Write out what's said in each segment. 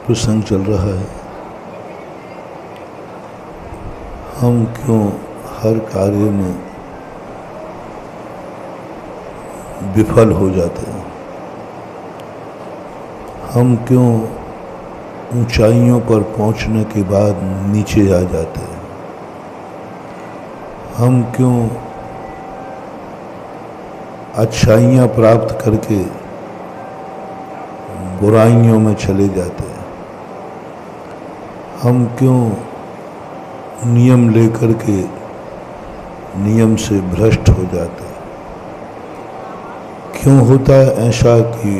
प्रसंग चल रहा है। हम क्यों हर कार्य में विफल हो जाते हैं? हम क्यों ऊंचाइयों पर पहुंचने के बाद नीचे आ जाते हैं? हम क्यों अच्छाइयाँ प्राप्त करके बुराइयों में चले जाते हैं? हम क्यों नियम लेकर के नियम से भ्रष्ट हो जाते हैं? क्यों होता है ऐसा कि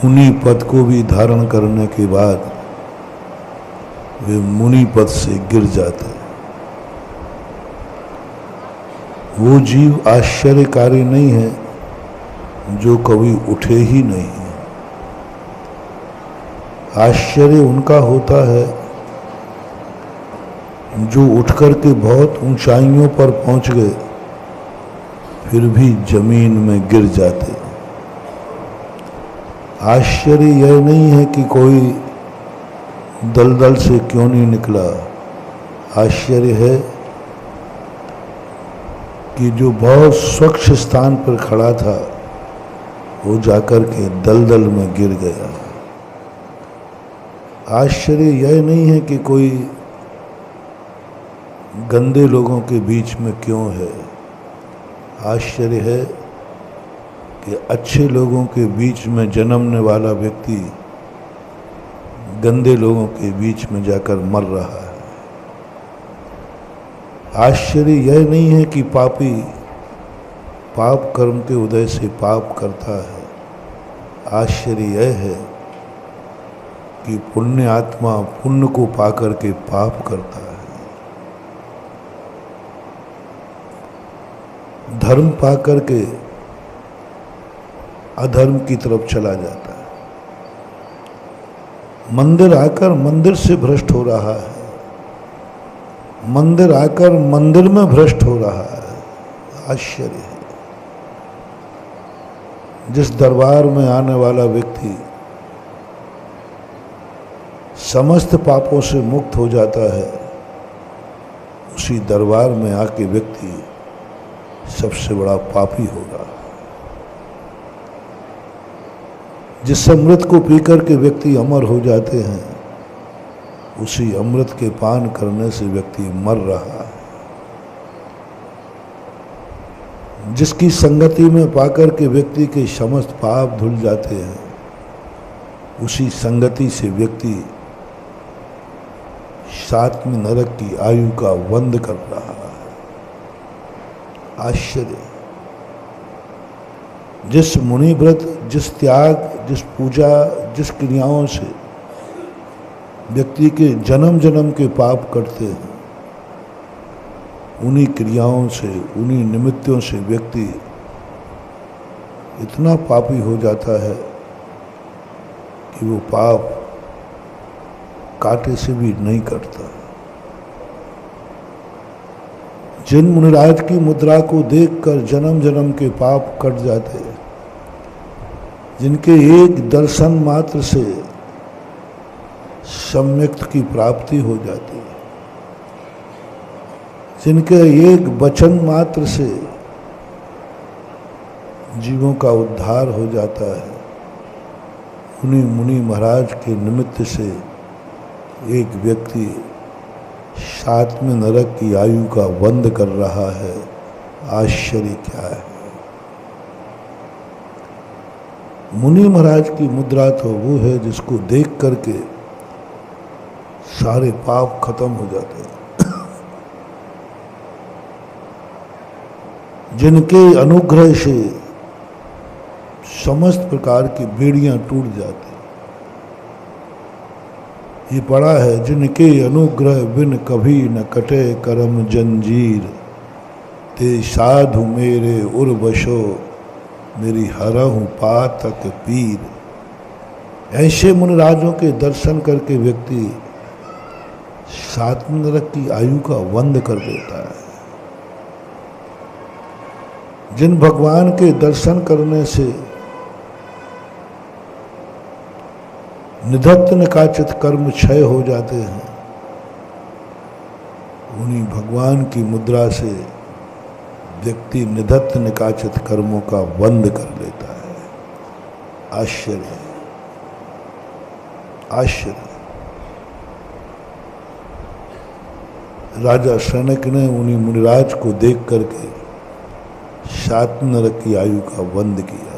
मुनि पद को भी धारण करने के बाद वे मुनि पद से गिर जाते हैं? वो जीव आश्चर्यकारी नहीं है जो कभी उठे ही नहीं है। आश्चर्य उनका होता है जो उठकर के बहुत ऊंचाइयों पर पहुंच गए फिर भी जमीन में गिर जाते। आश्चर्य यह नहीं है कि कोई दलदल से क्यों नहीं निकला। आश्चर्य है कि जो बहुत स्वच्छ स्थान पर खड़ा था वो जाकर के दलदल में गिर गया। आश्चर्य यह नहीं है कि कोई गंदे लोगों के बीच में क्यों है। आश्चर्य है कि अच्छे लोगों के बीच में जन्मने वाला व्यक्ति गंदे लोगों के बीच में जाकर मर रहा है। आश्चर्य यह नहीं है कि पापी पाप कर्म के उदय से पाप करता है। आश्चर्य यह है कि पुण्य आत्मा पुण्य को पाकर के पाप करता है। धर्म पाकर के अधर्म की तरफ चला जाता है। मंदिर आकर मंदिर से भ्रष्ट हो रहा है। मंदिर आकर मंदिर में भ्रष्ट हो रहा है। आश्चर्य है। जिस दरबार में आने वाला व्यक्ति समस्त पापों से मुक्त हो जाता है उसी दरबार में आके व्यक्ति सबसे बड़ा पापी होगा। जिस अमृत को पीकर के व्यक्ति अमर हो जाते हैं उसी अमृत के पान करने से व्यक्ति मर रहा है। जिसकी संगति में पाकर के व्यक्ति के समस्त पाप धुल जाते हैं उसी संगति से व्यक्ति सातवें नरक की आयु का वंद कर रहा है। आश्चर्य। जिस मुनि व्रत, जिस त्याग, जिस पूजा, जिस क्रियाओं से व्यक्ति के जन्म जन्म के पाप कटते हैं उन्हीं क्रियाओं से, उन्हीं निमित्तों से व्यक्ति इतना पापी हो जाता है कि वो पाप कांटे से भी नहीं कटता। जिन मुनिराज की मुद्रा को देखकर जन्म जन्म के पाप कट जाते, जिनके एक दर्शन मात्र से सम्यक्त की प्राप्ति हो जाती है, जिनके एक वचन मात्र से जीवों का उद्धार हो जाता है, उन्हीं मुनि महाराज के निमित्त से एक व्यक्ति सातवें नरक की आयु का वंद कर रहा है। आश्चर्य क्या है। मुनि महाराज की मुद्रा तो वो है जिसको देख करके सारे पाप खत्म हो जाते हैं। जिनके अनुग्रह से समस्त प्रकार की बेड़ियां टूट जाती। ये पढ़ा है, जिनके अनुग्रह बिन कभी न कटे करम जंजीर, ते साधु मेरे उर्वशो मेरी हरहु पातक पीर। ऐसे मुनिराजों के दर्शन करके व्यक्ति सातवें नरक की आयु का वंद कर देता है। जिन भगवान के दर्शन करने से निधत्त निकाचित कर्म क्षय हो जाते हैं, उन्हीं भगवान की मुद्रा से व्यक्ति निधत्त निकाचित कर्मों का बंद कर लेता है। आश्चर्य, आश्चर्य। राजा सनक ने उन्हीं मुनिराज को देख करके 7 नरक की आयु का बंद किया।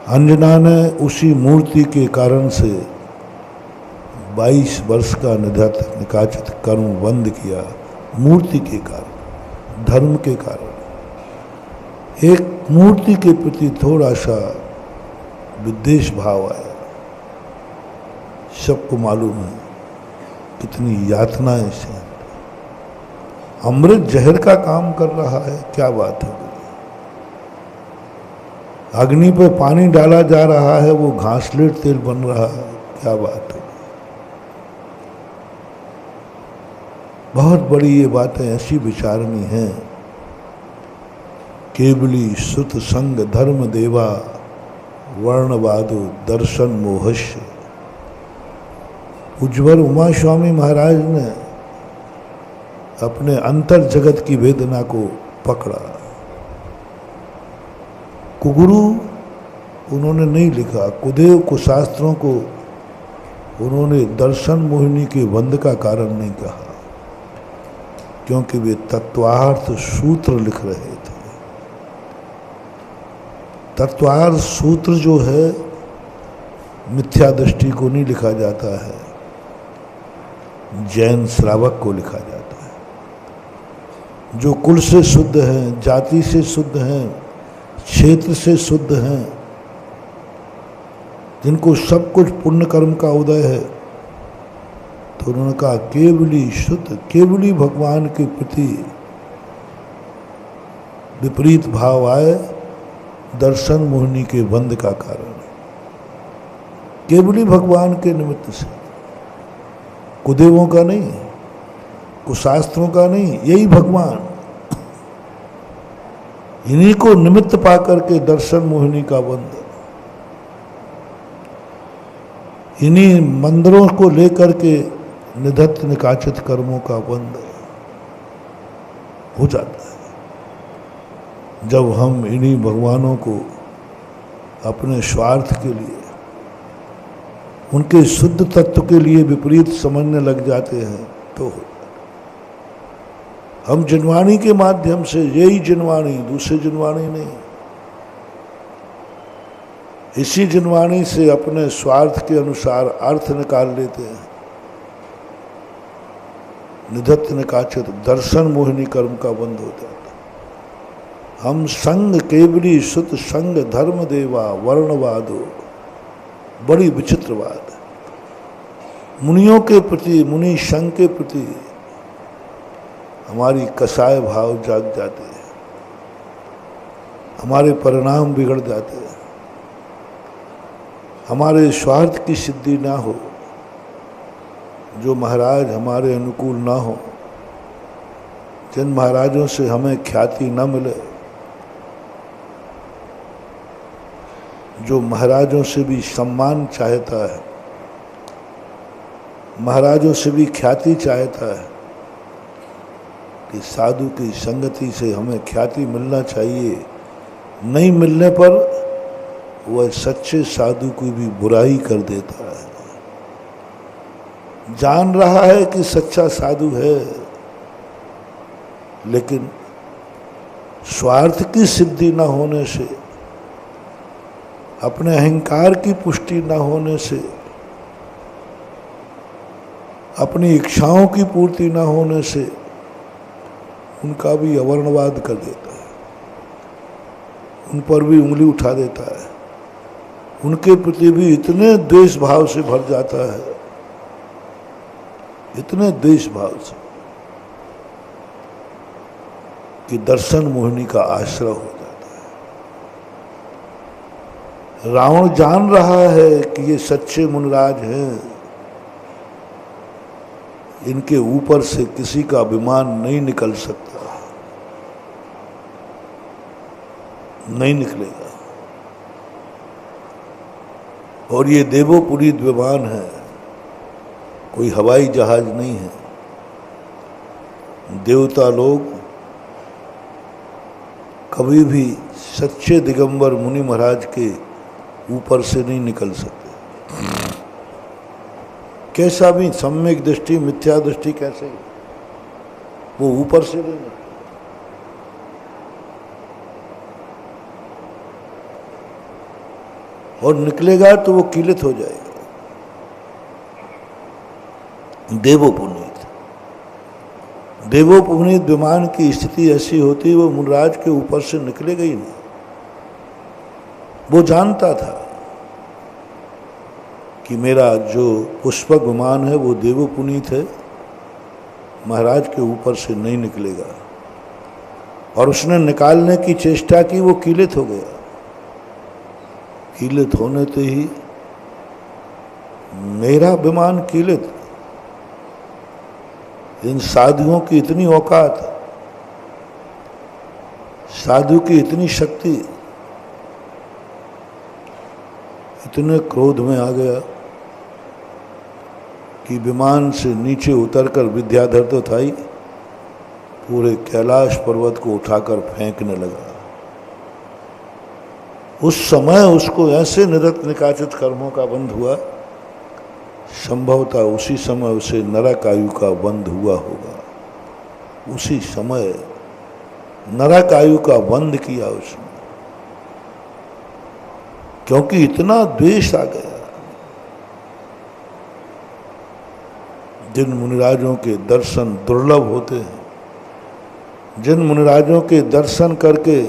अंजना ने उसी मूर्ति के कारण से 22 वर्ष का निधत्त निकाचित कर्म बंद किया। मूर्ति के कारण, धर्म के कारण एक मूर्ति के प्रति थोड़ा सा विद्वेष भाव आया। सबको मालूम है कितनी यातनाएं से अमृत जहर का काम कर रहा है। क्या बात है, अग्नि पे पानी डाला जा रहा है, वो घासलेट तेल बन रहा है। क्या बात है। बहुत बड़ी ये बातें ऐसी विचारणी हैं। केवली सुत संग धर्म देवा वर्णवादो दर्शन मोहस्य। उज्ज्वल उमा स्वामी महाराज ने अपने अंतर जगत की वेदना को पकड़ा। कुगुरु उन्होंने नहीं लिखा, कुदेव कुशास्त्रों को उन्होंने दर्शन मोहिनी के बंध का कारण नहीं कहा, क्योंकि वे तत्वार्थ सूत्र लिख रहे थे। तत्वार्थ सूत्र जो है मिथ्या दृष्टि को नहीं लिखा जाता है, जैन श्रावक को लिखा जाता है। जो कुल से शुद्ध हैं, जाति से शुद्ध हैं, क्षेत्र से शुद्ध हैं, जिनको सब कुछ पुण्य कर्म का उदय है, तो उन्होंने कहा केवली शुद्ध, केवली भगवान के प्रति विपरीत भाव आए दर्शन मोहिनी के बंध का कारण, केवली भगवान के निमित्त से, कुदेवों का नहीं, कुशास्त्रों का नहीं, यही भगवान। इन्हीं को निमित्त पाकर के दर्शन मोहिनी का बंध, इन्हीं मंदिरों को लेकर के निधत्त निकाचित कर्मों का बंध हो जाता है। जब हम इन्हीं भगवानों को अपने स्वार्थ के लिए, उनके शुद्ध तत्व के लिए विपरीत समझने लग जाते हैं, तो हम जिनवाणी के माध्यम से, यही जिनवाणी, दूसरी जिनवाणी नहीं, इसी जिनवाणी से अपने स्वार्थ के अनुसार अर्थ निकाल लेते हैं। निधत्त निकाचित दर्शन मोहिनी कर्म का बंद हो जाता है। हम संग केवली सुत संग धर्म देवा वर्णवादो, बड़ी विचित्र बात है। मुनियों के प्रति, मुनि संघ के प्रति हमारी कसाय भाव जाग जाते हैं, हमारे परिणाम बिगड़ जाते हैं, हमारे स्वार्थ की सिद्धि ना हो, जो महाराज हमारे अनुकूल ना हो, जिन महाराजों से हमें ख्याति न मिले, जो महाराजों से भी सम्मान चाहता है, महाराजों से भी ख्याति चाहता है, कि साधु की संगति से हमें ख्याति मिलना चाहिए, नहीं मिलने पर वह सच्चे साधु की भी बुराई कर देता है। जान रहा है कि सच्चा साधु है, लेकिन स्वार्थ की सिद्धि न होने से, अपने अहंकार की पुष्टि न होने से, अपनी इच्छाओं की पूर्ति न होने से उनका भी अवर्णवाद कर देता है, उन पर भी उंगली उठा देता है, उनके प्रति भी इतने द्वेष भाव से भर जाता है, इतने द्वेष भाव से कि दर्शन मोहिनी का आश्रय हो जाता है। रावण जान रहा है कि ये सच्चे मुनिराज हैं, इनके ऊपर से किसी का अभिमान नहीं निकल सकता, नहीं निकलेगा। और ये देवोपुरीत विमान है, कोई हवाई जहाज नहीं है। देवता लोग कभी भी सच्चे दिगंबर मुनि महाराज के ऊपर से नहीं निकल सकते। कैसा भी सम्यक दृष्टि मिथ्या दृष्टि कैसे, वो ऊपर से नहीं निकले। और निकलेगा तो वो कीलित हो जाएगा। देवोपुनीत विमान की स्थिति ऐसी होती, वो मुनराज के ऊपर से निकलेगा ही नहीं। वो जानता था कि मेरा जो पुष्पक विमान है वो देवोपुनीत है, महाराज के ऊपर से नहीं निकलेगा। और उसने निकालने की चेष्टा की, वो कीलित हो गया। कीलित होने से ही मेरा विमान कीलित। इन साधुओं की इतनी औकात, साधु की इतनी शक्ति, इतने क्रोध में आ गया कि विमान से नीचे उतरकर विद्याधर तो था ही, पूरे कैलाश पर्वत को उठाकर फेंकने लगा। उस समय उसको ऐसे निरत निकाचित कर्मों का बंध हुआ, संभवतः उसी समय उसे नरक आयु का बंध हुआ होगा। उसी समय नरक आयु का बंध किया उसने, क्योंकि इतना द्वेष आ गया। जिन मुनिराजों के दर्शन दुर्लभ होते हैं, जिन मुनिराजों के दर्शन करके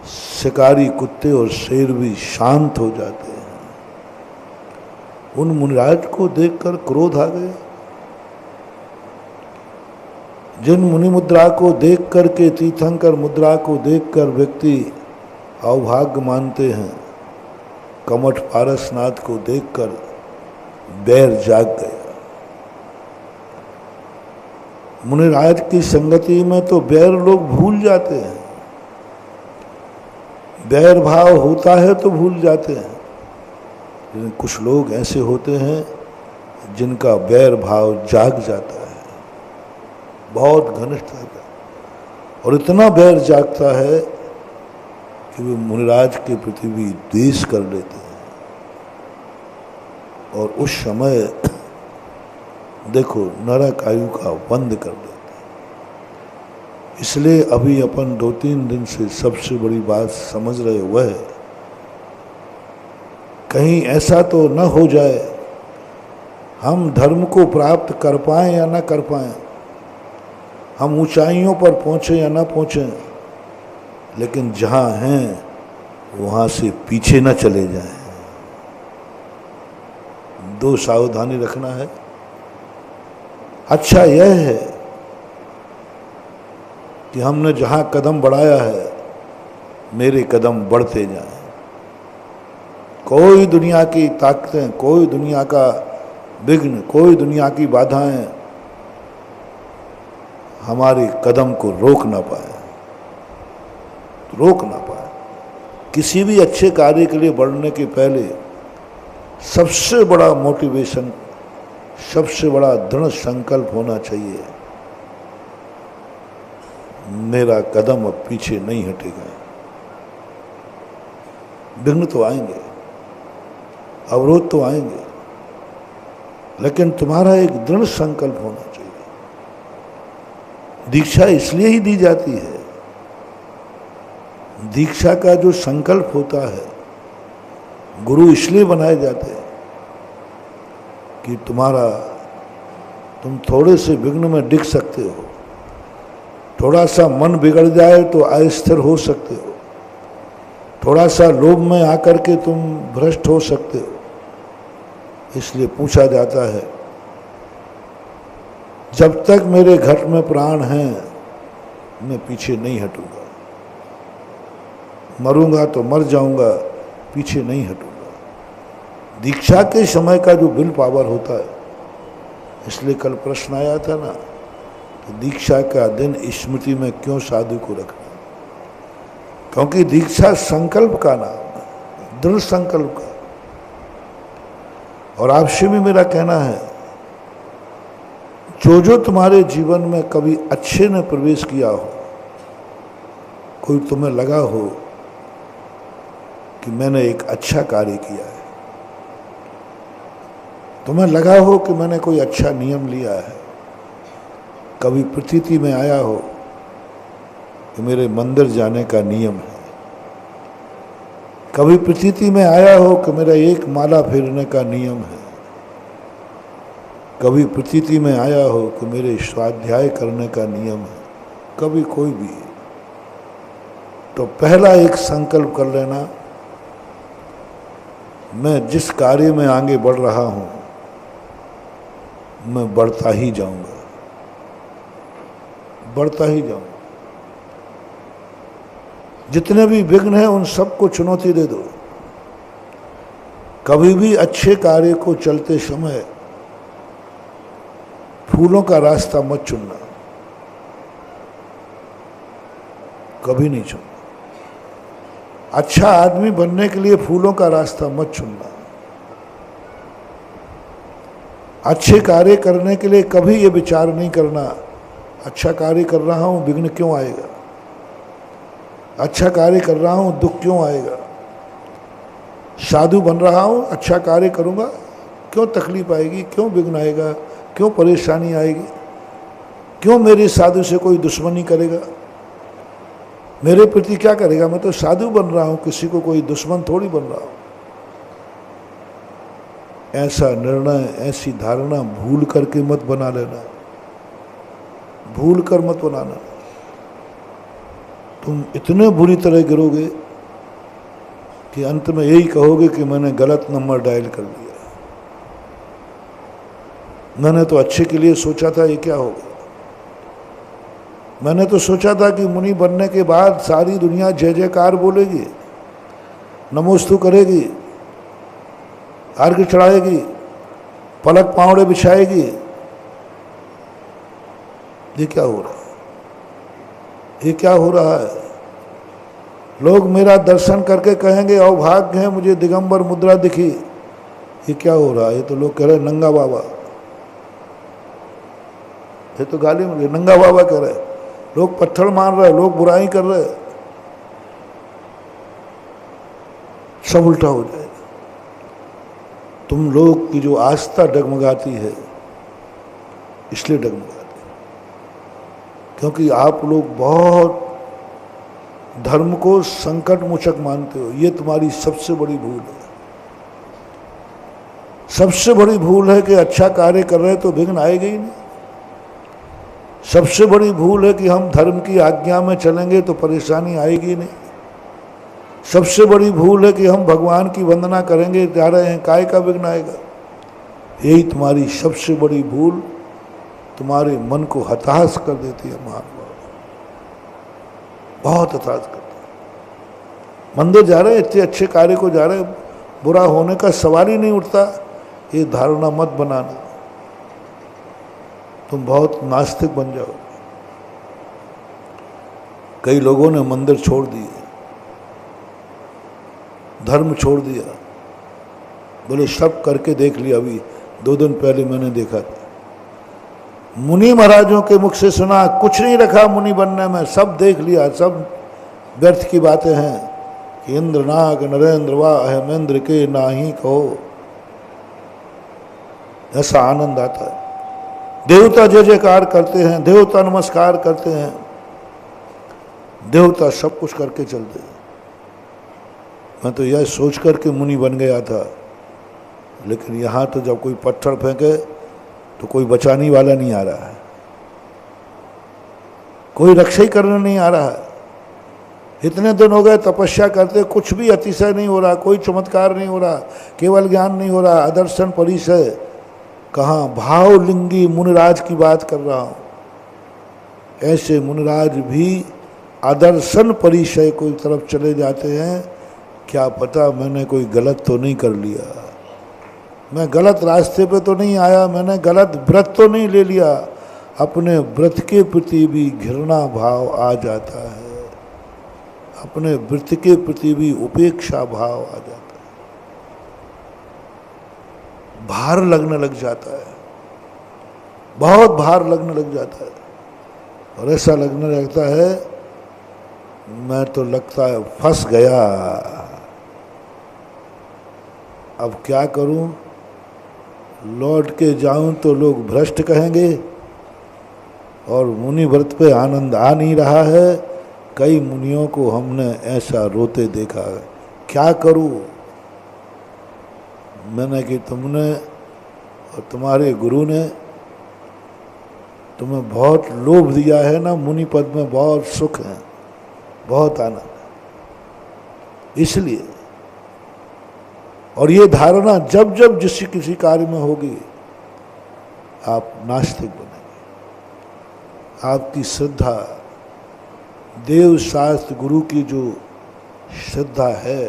शिकारी कुत्ते और शेर भी शांत हो जाते हैं, उन मुनिराज को देखकर क्रोध आ गया। जिन मुनि मुद्रा को देख कर के, तीर्थंकर मुद्रा को देखकर व्यक्ति अवभाग्य मानते हैं, कमठ पारसनाथ को देखकर बैर जाग गया। मुनिराज की संगति में तो बैर लोग भूल जाते हैं, बैर भाव होता है तो भूल जाते हैं। लेकिन कुछ लोग ऐसे होते हैं जिनका बैर भाव जाग जाता है, बहुत घनिष्ठ रहता है, और इतना बैर जागता है कि वे मुनिराज के प्रति भी द्वेष कर लेते हैं। और उस समय देखो नरक आयु का बंद कर देते हैं। इसलिए अभी अपन 2-3 दिन से सबसे बड़ी बात समझ रहे हुए है, कहीं ऐसा तो न हो जाए हम धर्म को प्राप्त कर पाएं या न कर पाएं, हम ऊंचाइयों पर पहुंचे या न पहुंचे, लेकिन जहां हैं वहां से पीछे न चले जाएं। 2 सावधानी रखना है। अच्छा यह है कि हमने जहां कदम बढ़ाया है, मेरे कदम बढ़ते जाएं। कोई दुनिया की ताकतें, कोई दुनिया का विघ्न, कोई दुनिया की बाधाएं हमारे कदम को रोक ना पाए, रोक ना पाए। किसी भी अच्छे कार्य के लिए बढ़ने के पहले सबसे बड़ा मोटिवेशन, सबसे बड़ा दृढ़ संकल्प होना चाहिए, मेरा कदम अब पीछे नहीं हटेगा। विघ्न तो आएंगे, अवरोध तो आएंगे, लेकिन तुम्हारा एक दृढ़ संकल्प होना चाहिए। दीक्षा इसलिए ही दी जाती है, दीक्षा का जो संकल्प होता है, गुरु इसलिए बनाए जाते हैं कि तुम थोड़े से विघ्न में डिग सकते हो, थोड़ा सा मन बिगड़ जाए तो अस्थिर हो सकते हो, थोड़ा सा लोभ में आकर के तुम भ्रष्ट हो सकते हो। इसलिए पूछा जाता है, जब तक मेरे घट में प्राण हैं मैं पीछे नहीं हटूंगा, मरूंगा तो मर जाऊंगा, पीछे नहीं हटूंगा। दीक्षा के समय का जो विल पावर होता है, इसलिए कल प्रश्न आया था ना, तो दीक्षा का दिन स्मृति में क्यों साधु को रखना, क्योंकि दीक्षा संकल्प का नाम है, दृढ़ संकल्प का। और आपसे भी मेरा कहना है, जो जो तुम्हारे जीवन में कभी अच्छे ने प्रवेश किया हो, कोई तुम्हें लगा हो कि मैंने एक अच्छा कार्य किया है, तुम्हें लगा हो कि मैंने कोई अच्छा नियम लिया है, कभी प्रतीति में आया हो कि मेरे मंदिर जाने का नियम है, कभी प्रतीति में आया हो कि मेरा एक माला फेरने का नियम है, कभी प्रतीति में आया हो कि मेरे स्वाध्याय करने का नियम है, कभी कोई भी, तो पहला एक संकल्प कर लेना, मैं जिस कार्य में आगे बढ़ रहा हूं मैं बढ़ता ही जाऊंगा, बढ़ता ही जाऊंगा। जितने भी विघ्न हैं उन सबको चुनौती दे दो। कभी भी अच्छे कार्य को चलते समय फूलों का रास्ता मत चुनना, कभी नहीं चुनना। अच्छा आदमी बनने के लिए फूलों का रास्ता मत चुनना। अच्छे कार्य करने के लिए कभी ये विचार नहीं करना, अच्छा कार्य कर रहा हूं विघ्न क्यों आएगा, अच्छा कार्य कर रहा हूं दुख क्यों आएगा, साधु बन रहा हूं अच्छा कार्य करूंगा क्यों तकलीफ आएगी, क्यों विघ्न आएगा, क्यों परेशानी आएगी, क्यों मेरे साधु से कोई दुश्मनी करेगा, मेरे प्रति क्या करेगा, मैं तो साधु बन रहा हूं, किसी को कोई दुश्मन थोड़ी बन रहा हूं। ऐसा निर्णय, ऐसी धारणा भूल करके मत बना लेना, भूल कर मत बनाना। तुम इतने बुरी तरह गिरोगे कि अंत में यही कहोगे कि मैंने गलत नंबर डायल कर लिया, मैंने तो अच्छे के लिए सोचा था, ये क्या होगा। मैंने तो सोचा था कि मुनि बनने के बाद सारी दुनिया जय जयकार बोलेगी, नमोस्तु करेगी, अर्घ्य चढ़ाएगी, पलक पावड़े बिछाएगी। ये क्या हो रहा है, ये क्या हो रहा है। लोग मेरा दर्शन करके कहेंगे अभाग्य है मुझे दिगंबर मुद्रा दिखी। ये क्या हो रहा है, ये तो लोग कह रहे नंगा बाबा, ये तो गाली में नंगा बाबा कह रहे, लोग पत्थर मार रहे, लोग बुराई कर रहे, सब उल्टा हो जाएगा। तुम लोग की जो आस्था डगमगाती है इसलिए डगमगाती है क्योंकि आप लोग बहुत धर्म को संकट मोचक मानते हो। ये तुम्हारी सबसे बड़ी भूल है, सबसे बड़ी भूल है कि अच्छा कार्य कर रहे तो विघ्न आएगा ही नहीं। सबसे बड़ी भूल है कि हम धर्म की आज्ञा में चलेंगे तो परेशानी आएगी नहीं। सबसे बड़ी भूल है कि हम भगवान की वंदना करेंगे जा रहे हैं, काय का विघ्न आएगा। यही तुम्हारी सबसे बड़ी भूल तुम्हारे मन को हताश कर देती है। महात्मा बहुत हताश करते हैं। मंदिर जा रहे हैं, इतने अच्छे कार्य को जा रहे हैं, बुरा होने का सवाल ही नहीं उठता। ये धारणा मत बनाना, तुम बहुत नास्तिक बन जाओ। कई लोगों ने मंदिर छोड़ दिए, धर्म छोड़ दिया, बोले सब करके देख लिया। अभी 2 दिन पहले मैंने देखा था, मुनि महाराजों के मुख से सुना, कुछ नहीं रखा मुनि बनने में, सब देख लिया, सब व्यर्थ की बातें हैं कि इंद्र नाग नरेंद्र व अहमेंद्र के नाही कहो। ऐसा आनंद आता है। देवता जय जयकार करते हैं, देवता नमस्कार करते हैं, देवता सब कुछ करके चलते हैं। मैं तो यह सोच कर के मुनि बन गया था, लेकिन यहाँ तो जब कोई पत्थर फेंके तो कोई बचाने वाला नहीं आ रहा है, कोई रक्षा ही करने नहीं आ रहा है। इतने दिन हो गए तपस्या करते, कुछ भी अतिशय नहीं हो रहा, कोई चमत्कार नहीं हो रहा, केवल ज्ञान नहीं हो रहा, अदर्शन परिचय कहाँ, भावलिंगी मुनिराज की बात कर रहा हूँ। ऐसे मुनिराज भी आदर्शन परिचय को तरफ चले जाते हैं। क्या पता मैंने कोई गलत तो नहीं कर लिया, मैं गलत रास्ते पे तो नहीं आया, मैंने गलत व्रत तो नहीं ले लिया। अपने व्रत के प्रति भी घृणा भाव आ जाता है, अपने व्रत के प्रति भी उपेक्षा भाव आ जाता है। भार लगने लग जाता है, बहुत भार लगने लग जाता है। और ऐसा लगने लगता है मैं तो लगता है फंस गया, अब क्या करूं, लौट के जाऊं तो लोग भ्रष्ट कहेंगे और मुनि व्रत पे आनंद आ नहीं रहा है। कई मुनियों को हमने ऐसा रोते देखा है, क्या करूं। मैंने कि तुमने और तुम्हारे गुरु ने तुम्हें बहुत लोभ दिया है ना, मुनि पद में बहुत सुख है, बहुत आनंद है, इसलिए। और ये धारणा जब जब जिस किसी कार्य में होगी आप नास्तिक बनेंगे। आपकी श्रद्धा देव शास्त्र गुरु की जो श्रद्धा है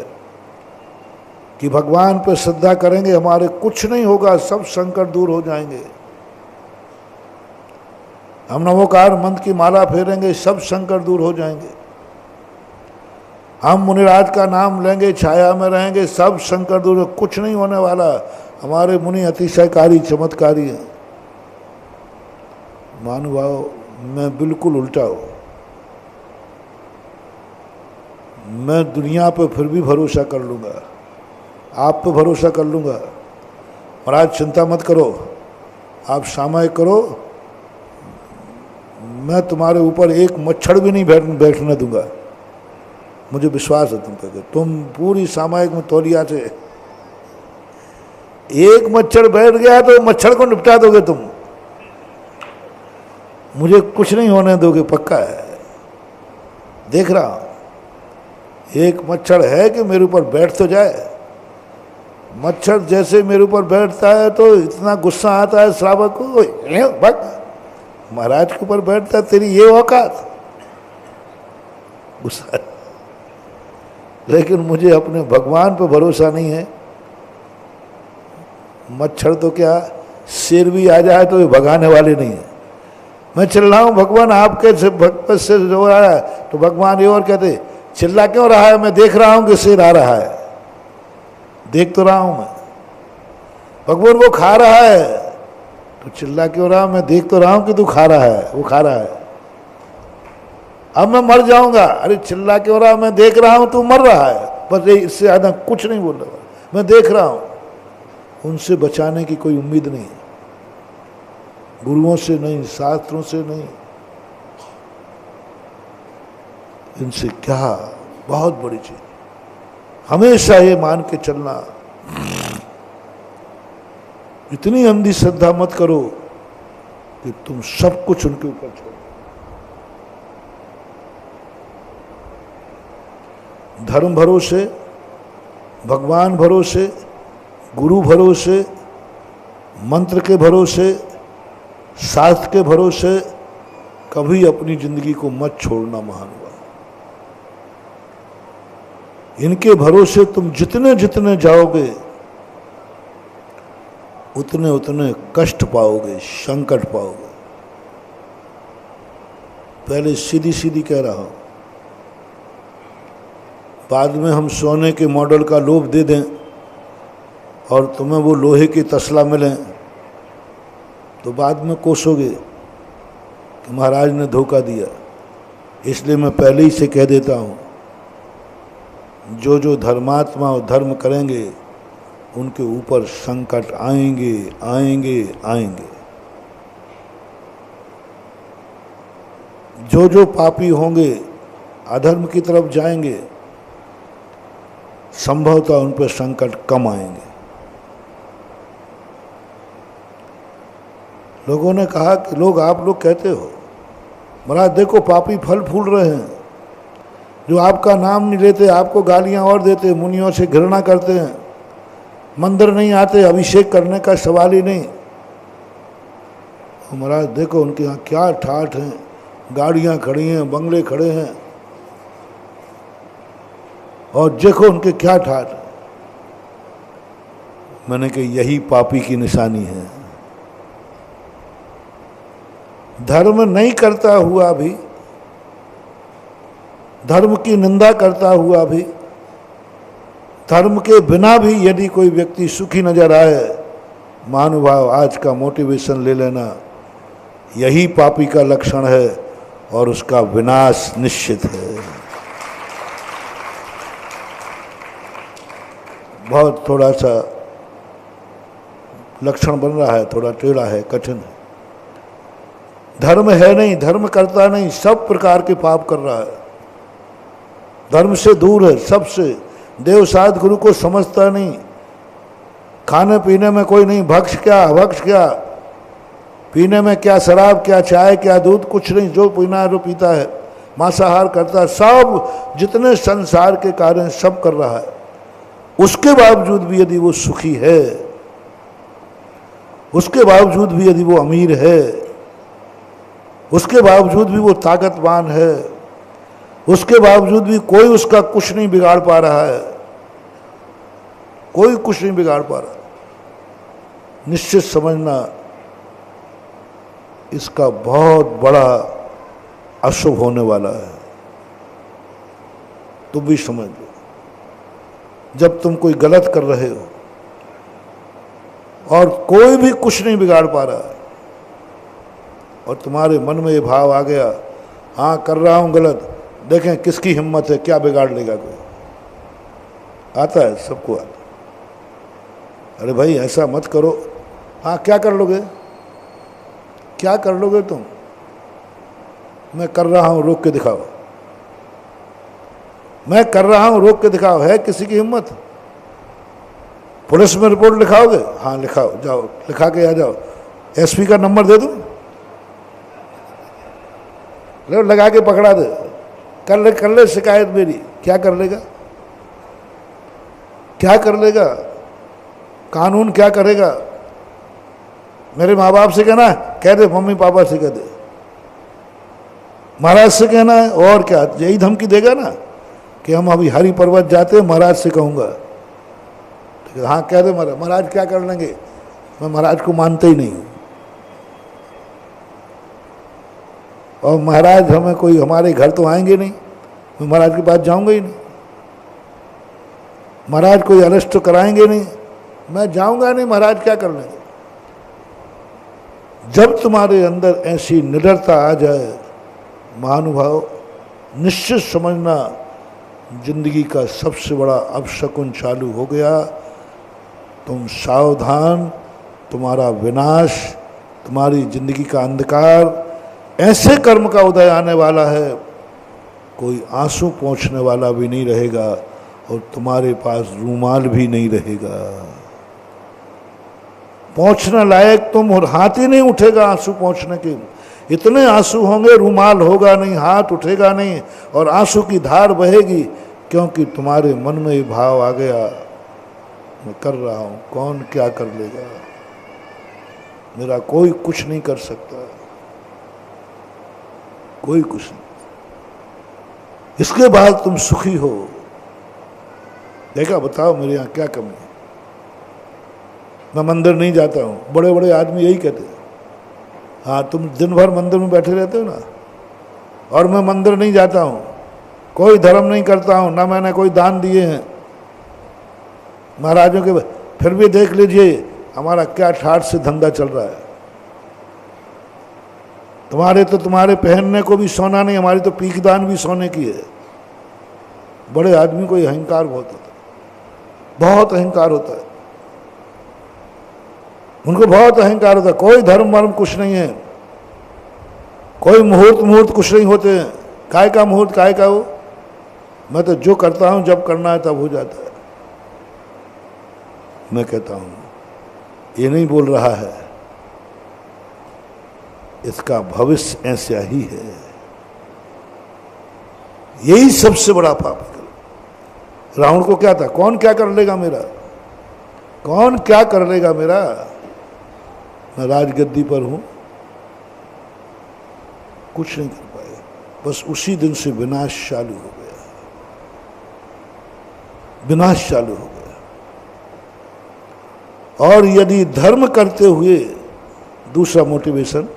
कि भगवान पर श्रद्धा करेंगे हमारे कुछ नहीं होगा, सब संकट दूर हो जाएंगे। हम नमोकार मंत्र की माला फेरेंगे, सब संकट दूर हो जाएंगे। हम मुनिराज का नाम लेंगे, छाया में रहेंगे, सब संकट दूर, कुछ नहीं होने वाला। हमारे मुनि अतिशयकारी चमत्कारी हैं। महानुभाव, मैं बिल्कुल उल्टा हूं। मैं दुनिया पे फिर भी भरोसा कर लूँगा, आप पे भरोसा कर लूँगा। महाराज चिंता मत करो, आप सामयिक करो, मैं तुम्हारे ऊपर एक मच्छर भी नहीं बैठने दूंगा। मुझे विश्वास है तुम पे, तुम पूरी सामयिक में तौलिया से एक मच्छर बैठ गया तो मच्छर को निपटा दोगे तुम, मुझे कुछ नहीं होने दोगे, पक्का है। देख रहा हूं एक मच्छर है कि मेरे ऊपर बैठ तो जाए। मच्छर जैसे मेरे ऊपर बैठता है तो इतना गुस्सा आता है श्रावक को, भग महाराज के ऊपर बैठता है, तेरी ये औकात, गुस्सा। लेकिन मुझे अपने भगवान पर भरोसा नहीं है। मच्छर तो क्या, शेर भी आ जाए तो ये भगाने वाले नहीं है। मैं चिल्ला हूं भगवान आपके भक्त से जो रहा है, तो भगवान ये और कहते चिल्ला क्यों रहा है, मैं देख रहा हूं कि शेर आ रहा है, देख तो रहा हूं मैं। भगवान वो खा रहा है तो चिल्ला क्यों रहा, मैं देख तो रहा हूं कि तू खा रहा है, वो खा रहा है। अब मैं मर जाऊंगा, अरे चिल्ला क्यों रहा, मैं देख रहा हूं तू मर रहा है, बस इससे ज्यादा कुछ नहीं बोल रहा, मैं देख रहा हूं। उनसे बचाने की कोई उम्मीद नहीं, गुरुओं से नहीं, शास्त्रों से नहीं, इनसे क्या, बहुत बड़ी चीज। हमेशा ये मान के चलना, इतनी अंधी श्रद्धा मत करो कि तुम सब कुछ उनके ऊपर छोड़। धर्म भरोसे, भगवान भरोसे, गुरु भरोसे, मंत्र के भरोसे, शास्त्र के भरोसे कभी अपनी जिंदगी को मत छोड़ना महानुभाव। इनके भरोसे तुम जितने जितने जाओगे उतने उतने कष्ट पाओगे, संकट पाओगे। पहले सीधी सीधी कह रहा हूं, बाद में हम सोने के मॉडल का लोभ दे दें और तुम्हें वो लोहे की तसला मिले तो बाद में कोसोगे कि महाराज ने धोखा दिया। इसलिए मैं पहले ही से कह देता हूँ, जो जो धर्मात्मा और धर्म करेंगे उनके ऊपर संकट आएंगे आएंगे आएंगे। जो जो पापी होंगे, अधर्म की तरफ जाएंगे, संभवतः उन पर संकट कम आएंगे। लोगों ने कहा कि आप लोग कहते हो महाराज देखो पापी फल फूल रहे हैं, जो आपका नाम नहीं लेते, आपको गालियां और देते, मुनियों से घृणा करते हैं, मंदिर नहीं आते, अभिषेक करने का सवाल ही नहीं। महाराज देखो उनके यहाँ क्या ठाठ हैं, गाड़ियां खड़ी हैं, बंगले खड़े हैं, और देखो उनके क्या ठाठ। मैंने कहा यही पापी की निशानी है। धर्म नहीं करता हुआ भी, धर्म की निंदा करता हुआ भी, धर्म के बिना भी यदि कोई व्यक्ति सुखी नजर आए महानुभाव, आज का मोटिवेशन ले लेना, यही पापी का लक्षण है और उसका विनाश निश्चित है। बहुत थोड़ा सा लक्षण बन रहा है, थोड़ा टेढ़ा है, कठिन है। धर्म है नहीं, धर्म करता नहीं, सब प्रकार के पाप कर रहा है, धर्म से दूर है सबसे, देव साध गुरु को समझता नहीं, खाने पीने में कोई नहीं, भक्ष क्या अभक्ष क्या, पीने में क्या शराब क्या चाय क्या दूध, कुछ नहीं, जो पीना है जो पीता है, मांसाहार करता है, सब जितने संसार के कार्य सब कर रहा है। उसके बावजूद भी यदि वो सुखी है, उसके बावजूद भी यदि वो अमीर है, उसके बावजूद भी वो ताकतवान है, उसके बावजूद भी कोई उसका कुछ नहीं बिगाड़ पा रहा है, कोई कुछ नहीं बिगाड़ पा रहा, निश्चित समझना इसका बहुत बड़ा अशुभ होने वाला है। तुम भी समझ लो, जब तुम कोई गलत कर रहे हो और कोई भी कुछ नहीं बिगाड़ पा रहा और तुम्हारे मन में ये भाव आ गया, हाँ कर रहा हूं गलत, देखें किसकी हिम्मत है, क्या बिगाड़ लेगा कोई, आता है, सबको आता है। अरे भाई ऐसा मत करो, हाँ क्या कर लोगे, क्या कर लोगे तुम, मैं कर रहा हूं रोक के दिखाओ, मैं कर रहा हूं रोक के दिखाओ, है किसी की हिम्मत? पुलिस में रिपोर्ट लिखाओगे? हाँ लिखाओ, जाओ लिखा के आ जाओ, एसपी का नंबर दे दूं, लो लगा के पकड़ा दे, कर ले शिकायत मेरी, क्या कर लेगा, क्या कर लेगा, कानून क्या करेगा? मेरे माँ बाप से कहना है, कह दे, मम्मी पापा से कह दे, महाराज से कहना है, और क्या, यही धमकी देगा ना कि हम अभी हरि पर्वत जाते हैं, महाराज से कहूँगा, हाँ कह दे महाराज, महाराज क्या कर लेंगे, मैं महाराज को मानता ही नहीं हूँ, और महाराज हमें कोई हमारे घर तो आएंगे नहीं, मैं महाराज के पास जाऊंगा ही नहीं, महाराज कोई अरेस्ट तो कराएंगे नहीं, मैं जाऊंगा नहीं, महाराज क्या कर लेंगे। जब तुम्हारे अंदर ऐसी निडरता आ जाए महानुभाव, निश्चित समझना जिंदगी का सबसे बड़ा अपशकुन चालू हो गया, तुम सावधान, तुम्हारा विनाश, तुम्हारी जिंदगी का अंधकार, ऐसे कर्म का उदय आने वाला है, कोई आंसू पोंछने वाला भी नहीं रहेगा और तुम्हारे पास रूमाल भी नहीं रहेगा, पोंछने लायक तुम, और हाथ ही नहीं उठेगा आंसू पोंछने के, इतने आंसू होंगे, रूमाल होगा नहीं, हाथ उठेगा नहीं और आंसू की धार बहेगी, क्योंकि तुम्हारे मन में ये भाव आ गया, मैं कर रहा हूं, कौन क्या कर लेगा, मेरा कोई कुछ नहीं कर सकता, कोई कुछ नहीं। इसके बाद तुम सुखी हो, देखा, बताओ मेरे यहाँ क्या कमी है, मैं मंदिर नहीं जाता हूँ, बड़े बड़े आदमी यही कहते हैं, हाँ तुम दिन भर मंदिर में बैठे रहते हो ना, और मैं मंदिर नहीं जाता हूँ, कोई धर्म नहीं करता हूँ, ना मैंने कोई दान दिए हैं महाराजों के, फिर भी देख लीजिए हमारा क्या ठाठ से धंधा चल रहा है, तुम्हारे तो तुम्हारे पहनने को भी सोना नहीं, हमारी तो पीकदान भी सोने की है। बड़े आदमी को अहंकार बहुत होता है, बहुत अहंकार होता है, उनको बहुत अहंकार होता है, कोई धर्म वर्म कुछ नहीं है, कोई मुहूर्त कुछ नहीं होते हैं, काय का मुहूर्त काय का हो, मैं तो जो करता हूं जब करना है तब हो जाता है। मैं कहता हूं ये नहीं बोल रहा है, इसका भविष्य ऐसा ही है, यही सबसे बड़ा पाप है। रावण को क्या था, कौन क्या कर लेगा मेरा, कौन क्या कर लेगा मेरा, मैं राजगद्दी पर हूं, कुछ नहीं कर पाए, बस उसी दिन से विनाश चालू हो गया, विनाश चालू हो गया। और यदि धर्म करते हुए, दूसरा मोटिवेशन,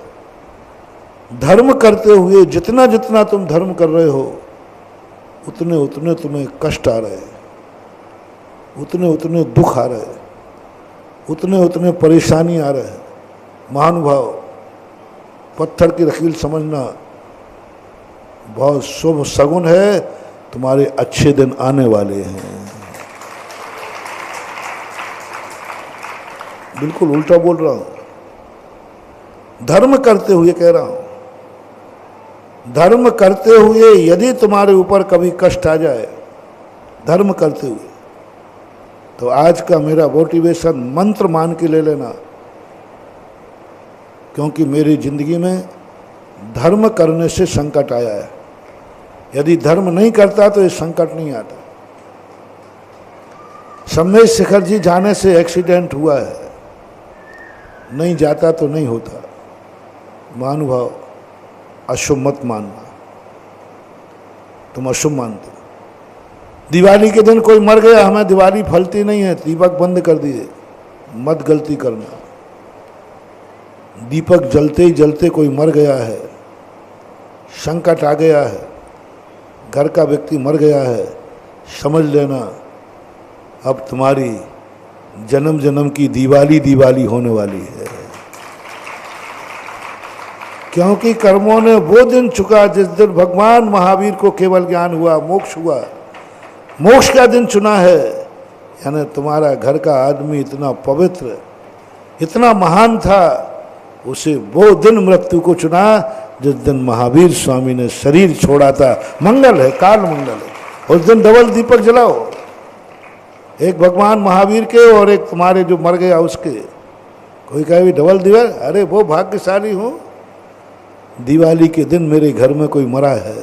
धर्म करते हुए जितना जितना तुम धर्म कर रहे हो, उतने उतने तुम्हें कष्ट आ रहे, उतने उतने दुख आ रहे, उतने उतने परेशानी आ रहे हैं। महानुभाव, पत्थर की लकीर समझना बहुत शुभ सगुन है, तुम्हारे अच्छे दिन आने वाले हैं। बिल्कुल उल्टा बोल रहा हूं, धर्म करते हुए कह रहा हूं। धर्म करते हुए यदि तुम्हारे ऊपर कभी कष्ट आ जाए, धर्म करते हुए, तो आज का मेरा मोटिवेशन मंत्र मान के ले लेना, क्योंकि मेरी जिंदगी में धर्म करने से संकट आया है। यदि धर्म नहीं करता तो ये संकट नहीं आता। सम्मेद शिखर जी जाने से एक्सीडेंट हुआ है, नहीं जाता तो नहीं होता। महानुभाव, अशुभ मत मानना, तुम अशुभ मानते हो। दिवाली के दिन कोई मर गया, हमें दिवाली फलती नहीं है, दीपक बंद कर दिए, मत गलती करना। दीपक जलते ही जलते कोई मर गया है, संकट आ गया है, घर का व्यक्ति मर गया है, समझ लेना अब तुम्हारी जन्म जन्म की दिवाली होने वाली है। क्योंकि कर्मों ने वो दिन चुका जिस दिन भगवान महावीर को केवल ज्ञान हुआ, मोक्ष हुआ। मोक्ष का दिन चुना है, यानी तुम्हारा घर का आदमी इतना पवित्र, इतना महान था, उसे वो दिन मृत्यु को चुना जिस दिन महावीर स्वामी ने शरीर छोड़ा था। मंगल है, काल मंगल है। उस दिन डबल दीपक जलाओ, एक भगवान महावीर के और एक तुम्हारे जो मर गया उसके। कोई कहे भी डबल दीपक, अरे वो भाग्यशाली हूं, दिवाली के दिन मेरे घर में कोई मरा है,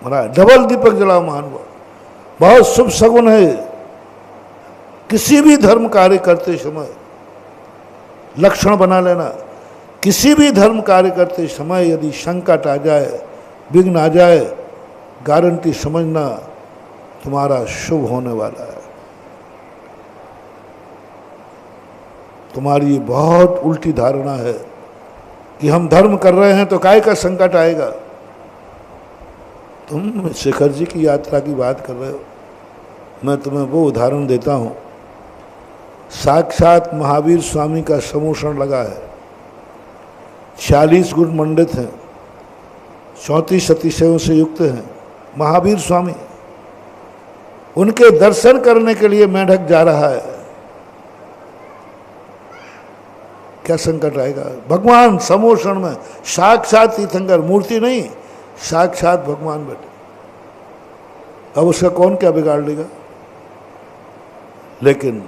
मरा है, डबल दीपक जलाओ। महानुभाव, बहुत शुभ सगुन है। किसी भी धर्म कार्य करते समय लक्षण बना लेना, किसी भी धर्म कार्य करते समय यदि संकट आ जाए, विघ्न आ जाए, गारंटी समझना तुम्हारा शुभ होने वाला है। तुम्हारी बहुत उल्टी धारणा है कि हम धर्म कर रहे हैं तो काय का संकट आएगा। तुम शिखर जी की यात्रा की बात कर रहे हो, मैं तुम्हें वो उदाहरण देता हूं। साक्षात महावीर स्वामी का समोषण लगा है, 46 गुण मंडित हैं, 34 अतिशयों से युक्त हैं महावीर स्वामी। उनके दर्शन करने के लिए मेढक जा रहा है, क्या संकट आएगा। भगवान समोषण में साक्षात तीर्थंकर, मूर्ति नहीं, साक्षात भगवान बैठे। अब उसका कौन क्या बिगाड़ लेगा। लेकिन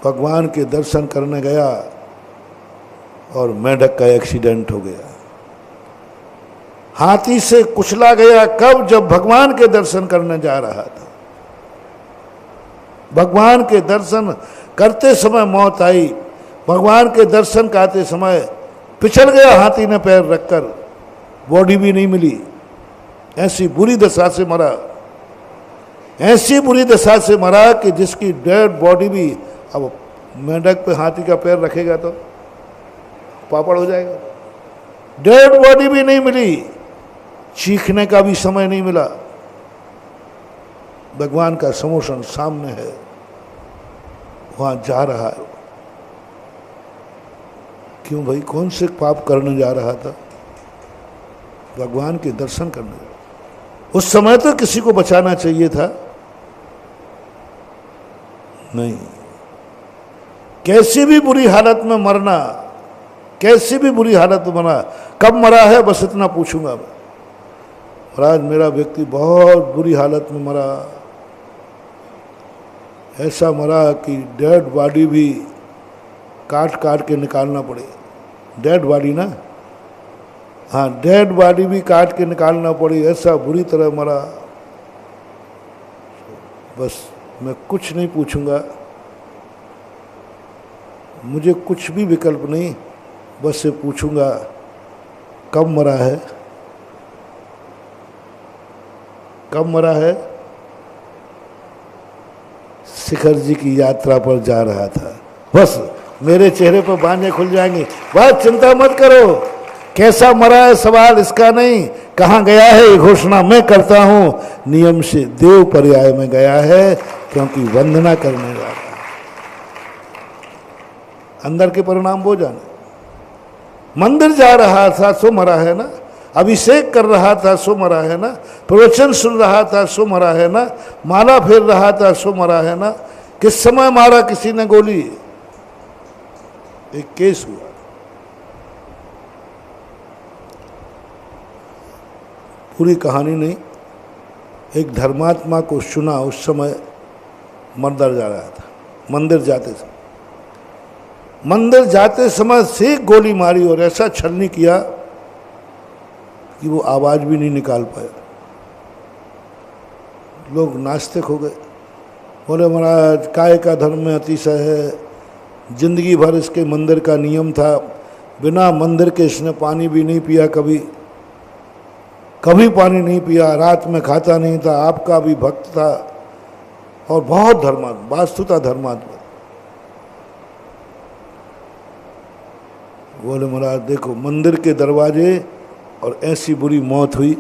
भगवान के दर्शन करने गया और मेढक का एक्सीडेंट हो गया, हाथी से कुचला गया। कब? जब भगवान के दर्शन करने जा रहा था। भगवान के दर्शन करते समय मौत आई, भगवान के दर्शन करते समय पिछल गया हाथी ने पैर रखकर, बॉडी भी नहीं मिली। ऐसी बुरी दशा से मरा, ऐसी बुरी दशा से मरा कि जिसकी डेड बॉडी भी, अब मेंढक पे हाथी का पैर रखेगा तो पापड़ हो जाएगा। डेड बॉडी भी नहीं मिली, चीखने का भी समय नहीं मिला। भगवान का समोषण सामने है, वहां जा रहा है। क्यों भाई, कौन से पाप करने जा रहा था? भगवान के दर्शन करने। उस समय तो किसी को बचाना चाहिए था, नहीं। कैसी भी बुरी हालत में मरना, कैसी भी बुरी हालत में मरा। कब मरा है बस इतना पूछूंगा मैं। और आज मेरा व्यक्ति बहुत बुरी हालत में मरा, ऐसा मरा कि डेड बॉडी भी काट काट के निकालना पड़े। डेड बॉडी ना, हाँ, डेड बॉडी भी काट के निकालना पड़ी, ऐसा बुरी तरह मरा। बस मैं कुछ नहीं पूछूंगा, मुझे कुछ भी विकल्प नहीं, बस ये पूछूंगा कब मरा है, कब मरा है। शिखर जी की यात्रा पर जा रहा था। बस मेरे चेहरे पर बांधे खुल जाएंगे, बस चिंता मत करो। कैसा मरा है सवाल इसका नहीं, कहाँ गया है ये घोषणा मैं करता हूँ। नियम से देव पर्याय में गया है, क्योंकि वंदना करने जा रहा है। अंदर के परिणाम वो जाने। मंदिर जा रहा था सो मरा है ना, अभिषेक कर रहा था सो मरा है ना, प्रवचन सुन रहा था सो मरा है ना, माला फेर रहा था सो मरा है ना। किस समय मारा किसी ने गोली? एक केस हुआ, पूरी कहानी नहीं। एक धर्मात्मा को सुना, उस समय मंदिर जा रहा था, मंदिर जाते समय से गोली मारी और ऐसा छलनी किया कि वो आवाज भी नहीं निकाल पाए। लोग नास्तिक हो गए, बोले महाराज काय का धर्म में अतिशय है, जिंदगी भर इसके मंदिर का नियम था, बिना मंदिर के इसने पानी भी नहीं पिया, कभी पानी नहीं पिया, रात में खाता नहीं था, आपका भी भक्त था और बहुत धर्मात्मा, वास्तुता धर्मात्मा। बोले महाराज देखो मंदिर के दरवाजे और ऐसी बुरी मौत हुई।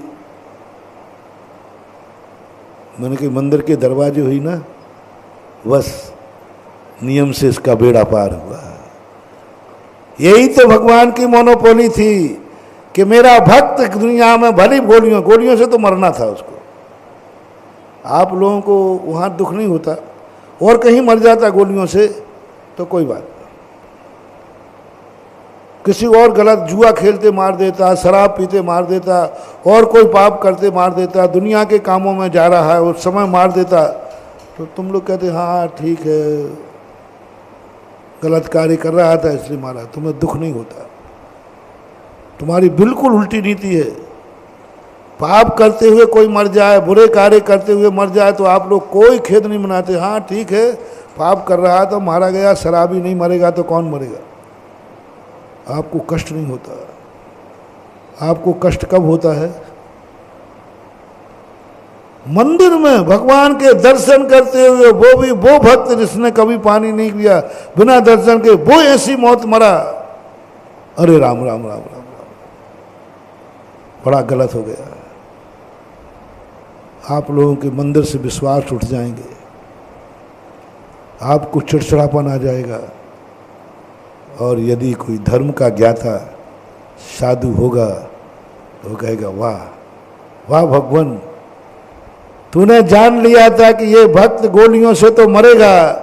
मैंने कहा मंदिर के दरवाजे हुई ना, बस नियम से इसका बेड़ा पार हुआ। यही तो भगवान की मोनोपोली थी कि मेरा भक्त दुनिया में भली गोलियों से तो मरना था उसको। आप लोगों को वहाँ दुख नहीं होता, और कहीं मर जाता गोलियों से तो कोई बात, किसी और गलत जुआ खेलते मार देता, शराब पीते मार देता, और कोई पाप करते मार देता, दुनिया के कामों में जा रहा है उस समय मार देता, तो तुम लोग कहते हाँ ठीक है गलत कार्य कर रहा था इसलिए मारा, तुम्हें दुख नहीं होता। तुम्हारी बिल्कुल उल्टी नीति है। पाप करते हुए कोई मर जाए, बुरे कार्य करते हुए मर जाए तो आप लोग कोई खेद नहीं मनाते, हाँ ठीक है पाप कर रहा तो मारा गया, शराबी नहीं मरेगा तो कौन मरेगा। आपको कष्ट नहीं होता। आपको कष्ट कब होता है? मंदिर में भगवान के दर्शन करते हुए, वो भी वो भक्त जिसने कभी पानी नहीं पिया, बिना दर्शन के वो ऐसी मौत मरा। अरे राम राम राम राम राम, बड़ा गलत हो गया। आप लोगों के मंदिर से विश्वास उठ जाएंगे, आपको चिड़चिड़ापन आ जाएगा। और यदि कोई धर्म का ज्ञाता साधु होगा तो कहेगा वाह वाह भगवान, तूने जान लिया था कि ये भक्त गोलियों से तो मरेगा,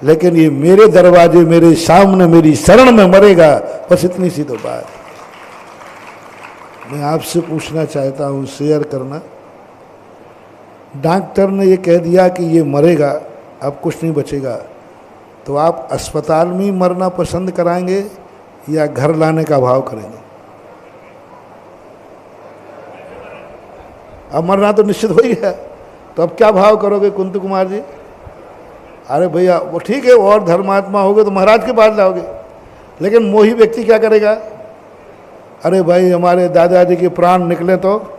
लेकिन ये मेरे दरवाजे, मेरे सामने, मेरी शरण में मरेगा। बस इतनी सी तो बात। मैं आपसे पूछना चाहता हूँ, शेयर करना। डॉक्टर ने ये कह दिया कि ये मरेगा, अब कुछ नहीं बचेगा, तो आप अस्पताल में ही मरना पसंद कराएंगे या घर लाने का भाव करेंगे? अब मरना तो निश्चित हो ही है, तो अब क्या भाव करोगे कुंती कुमार जी? अरे भैया वो ठीक है, और धर्मात्मा होगे तो महाराज के पास जाओगे, लेकिन मोही व्यक्ति क्या करेगा? अरे भाई हमारे दादाजी के प्राण निकले तो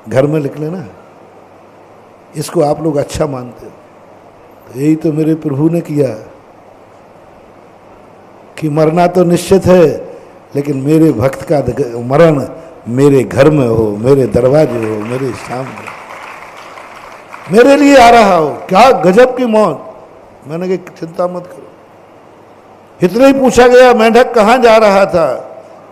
घर में निकले ना। इसको आप लोग अच्छा मानते हो। तो यही तो मेरे प्रभु ने किया कि मरना तो निश्चित है, लेकिन मेरे भक्त का मरण मेरे घर में हो, मेरे दरवाजे हो, मेरे सामने, मेरे लिए आ रहा हो। क्या गजब की मौत। मैंने कहा चिंता मत करो। इतना ही पूछा गया मेंढक कहाँ जा रहा था,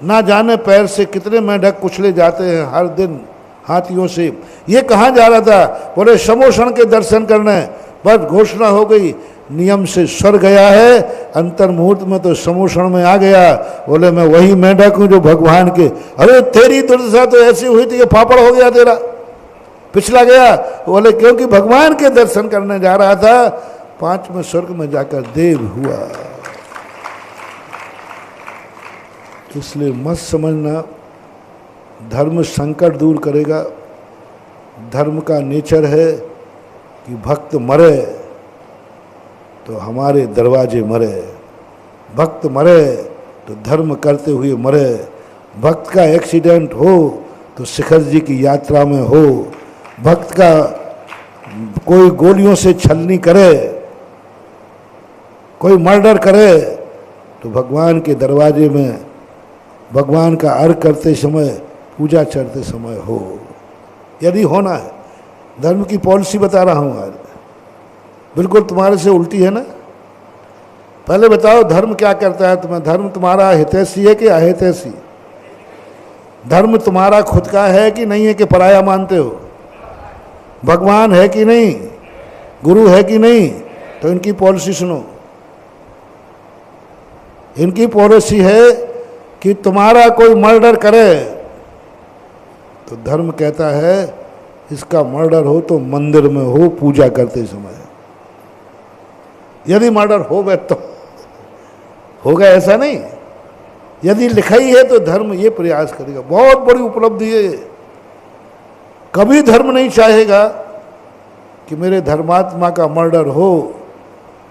ना जाने पैर से कितने मेंढक कुचले जाते हैं हर दिन हाथियों से। ये कहाँ जा रहा था? बोले समोषण के दर्शन करने। बस घोषणा हो गई, नियम से स्वर गया है, अंतर मुहूर्त में तो समोषण में आ गया। बोले मैं वही मेंढक हूँ जो भगवान के। अरे तेरी दुर्दशा तो ऐसी हुई थी कि फापड़ हो गया तेरा, पिछला गया। बोले क्योंकि भगवान के दर्शन करने जा रहा था, 5वें स्वर्ग में जाकर देव हुआ। इसलिए मत समझना धर्म संकट दूर करेगा। धर्म का नेचर है कि भक्त मरे तो हमारे दरवाजे मरे, भक्त मरे तो धर्म करते हुए मरे। भक्त का एक्सीडेंट हो तो शिखर जी की यात्रा में हो, भक्त का कोई गोलियों से छलनी करे, कोई मर्डर करे तो भगवान के दरवाजे में भगवान का अर्घ करते समय, पूजा चढ़ते समय हो। यदि होना है, धर्म की पॉलिसी बता रहा हूँ आज, बिल्कुल तुम्हारे से उल्टी है ना। पहले बताओ धर्म क्या करता है तुम्हें? धर्म तुम्हारा हितैषी है कि अहितैषी? धर्म तुम्हारा खुद का है कि नहीं है कि पराया मानते हो? भगवान है कि नहीं? गुरु है कि नहीं? तो इनकी पॉलिसी सुनो। इनकी पॉलिसी है कि तुम्हारा कोई मर्डर करे तो धर्म कहता है इसका मर्डर हो तो मंदिर में हो, पूजा करते समय। यदि मर्डर हो गए तो होगा, ऐसा नहीं। यदि लिखा ही है तो धर्म ये प्रयास करेगा। बहुत बड़ी उपलब्धि है। कभी धर्म नहीं चाहेगा कि मेरे धर्मात्मा का मर्डर हो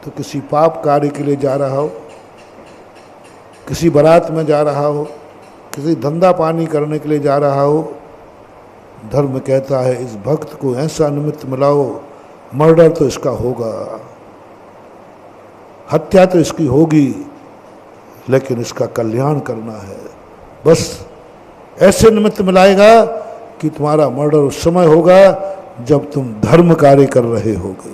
तो किसी पाप कार्य के लिए जा रहा हो, किसी बारात में जा रहा हो, किसी धंधा पानी करने के लिए जा रहा हो। धर्म कहता है इस भक्त को ऐसा निमित्त मिलाओ, मर्डर तो इसका होगा, हत्या तो इसकी होगी, लेकिन इसका कल्याण करना है। बस ऐसे निमित्त मिलाएगा कि तुम्हारा मर्डर उस समय होगा जब तुम धर्म कार्य कर रहे होगे,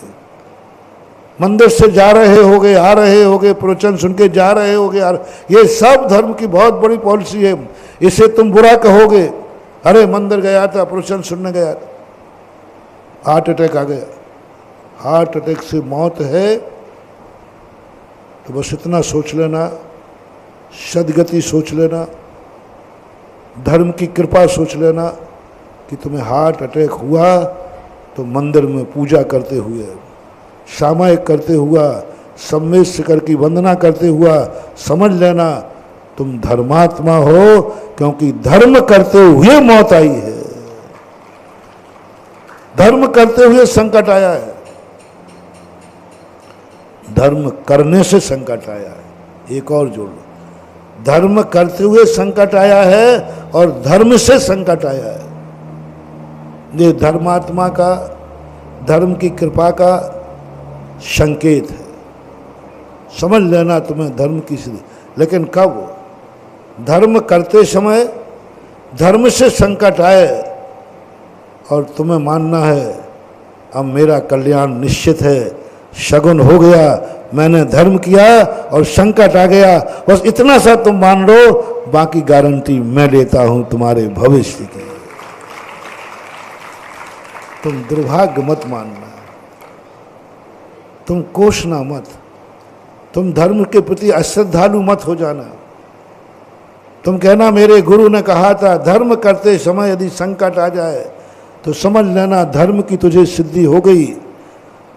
मंदिर से जा रहे होगे, आ रहे होगे, प्रवचन सुन के जा रहे होगे। ये सब धर्म की बहुत बड़ी पॉलिसी है। इसे तुम बुरा कहोगे, अरे मंदिर गया था, प्रवचन सुनने गया था, हार्ट अटैक आ गया। हार्ट अटैक से मौत है तो बस इतना सोच लेना, सदगति सोच लेना, धर्म की कृपा सोच लेना कि तुम्हें हार्ट अटैक हुआ तो मंदिर में पूजा करते हुए, सामायिक करते हुआ, सम्मेद शिखर की वंदना करते हुआ समझ लेना तुम धर्मात्मा हो, क्योंकि धर्म करते हुए मौत आई है, धर्म करते हुए संकट आया है, धर्म करने से संकट आया है। एक और जोड़ लो, धर्म करते हुए संकट आया है और धर्म से संकट आया है। ये धर्मात्मा का, धर्म की कृपा का संकेत है। समझ लेना तुम्हें धर्म की सिद्धि। लेकिन कब? धर्म करते समय धर्म से संकट आए और तुम्हें मानना है अब मेरा कल्याण निश्चित है, शगुन हो गया, मैंने धर्म किया और संकट आ गया, बस इतना सा तुम मान लो, बाकी गारंटी मैं लेता हूं तुम्हारे भविष्य की। तुम दुर्भाग्य मत मानना, तुम कोसना मत, तुम धर्म के प्रति अश्रद्धालु मत हो जाना। तुम कहना मेरे गुरु ने कहा था धर्म करते समय यदि संकट आ जाए तो समझ लेना धर्म की तुझे सिद्धि हो गई,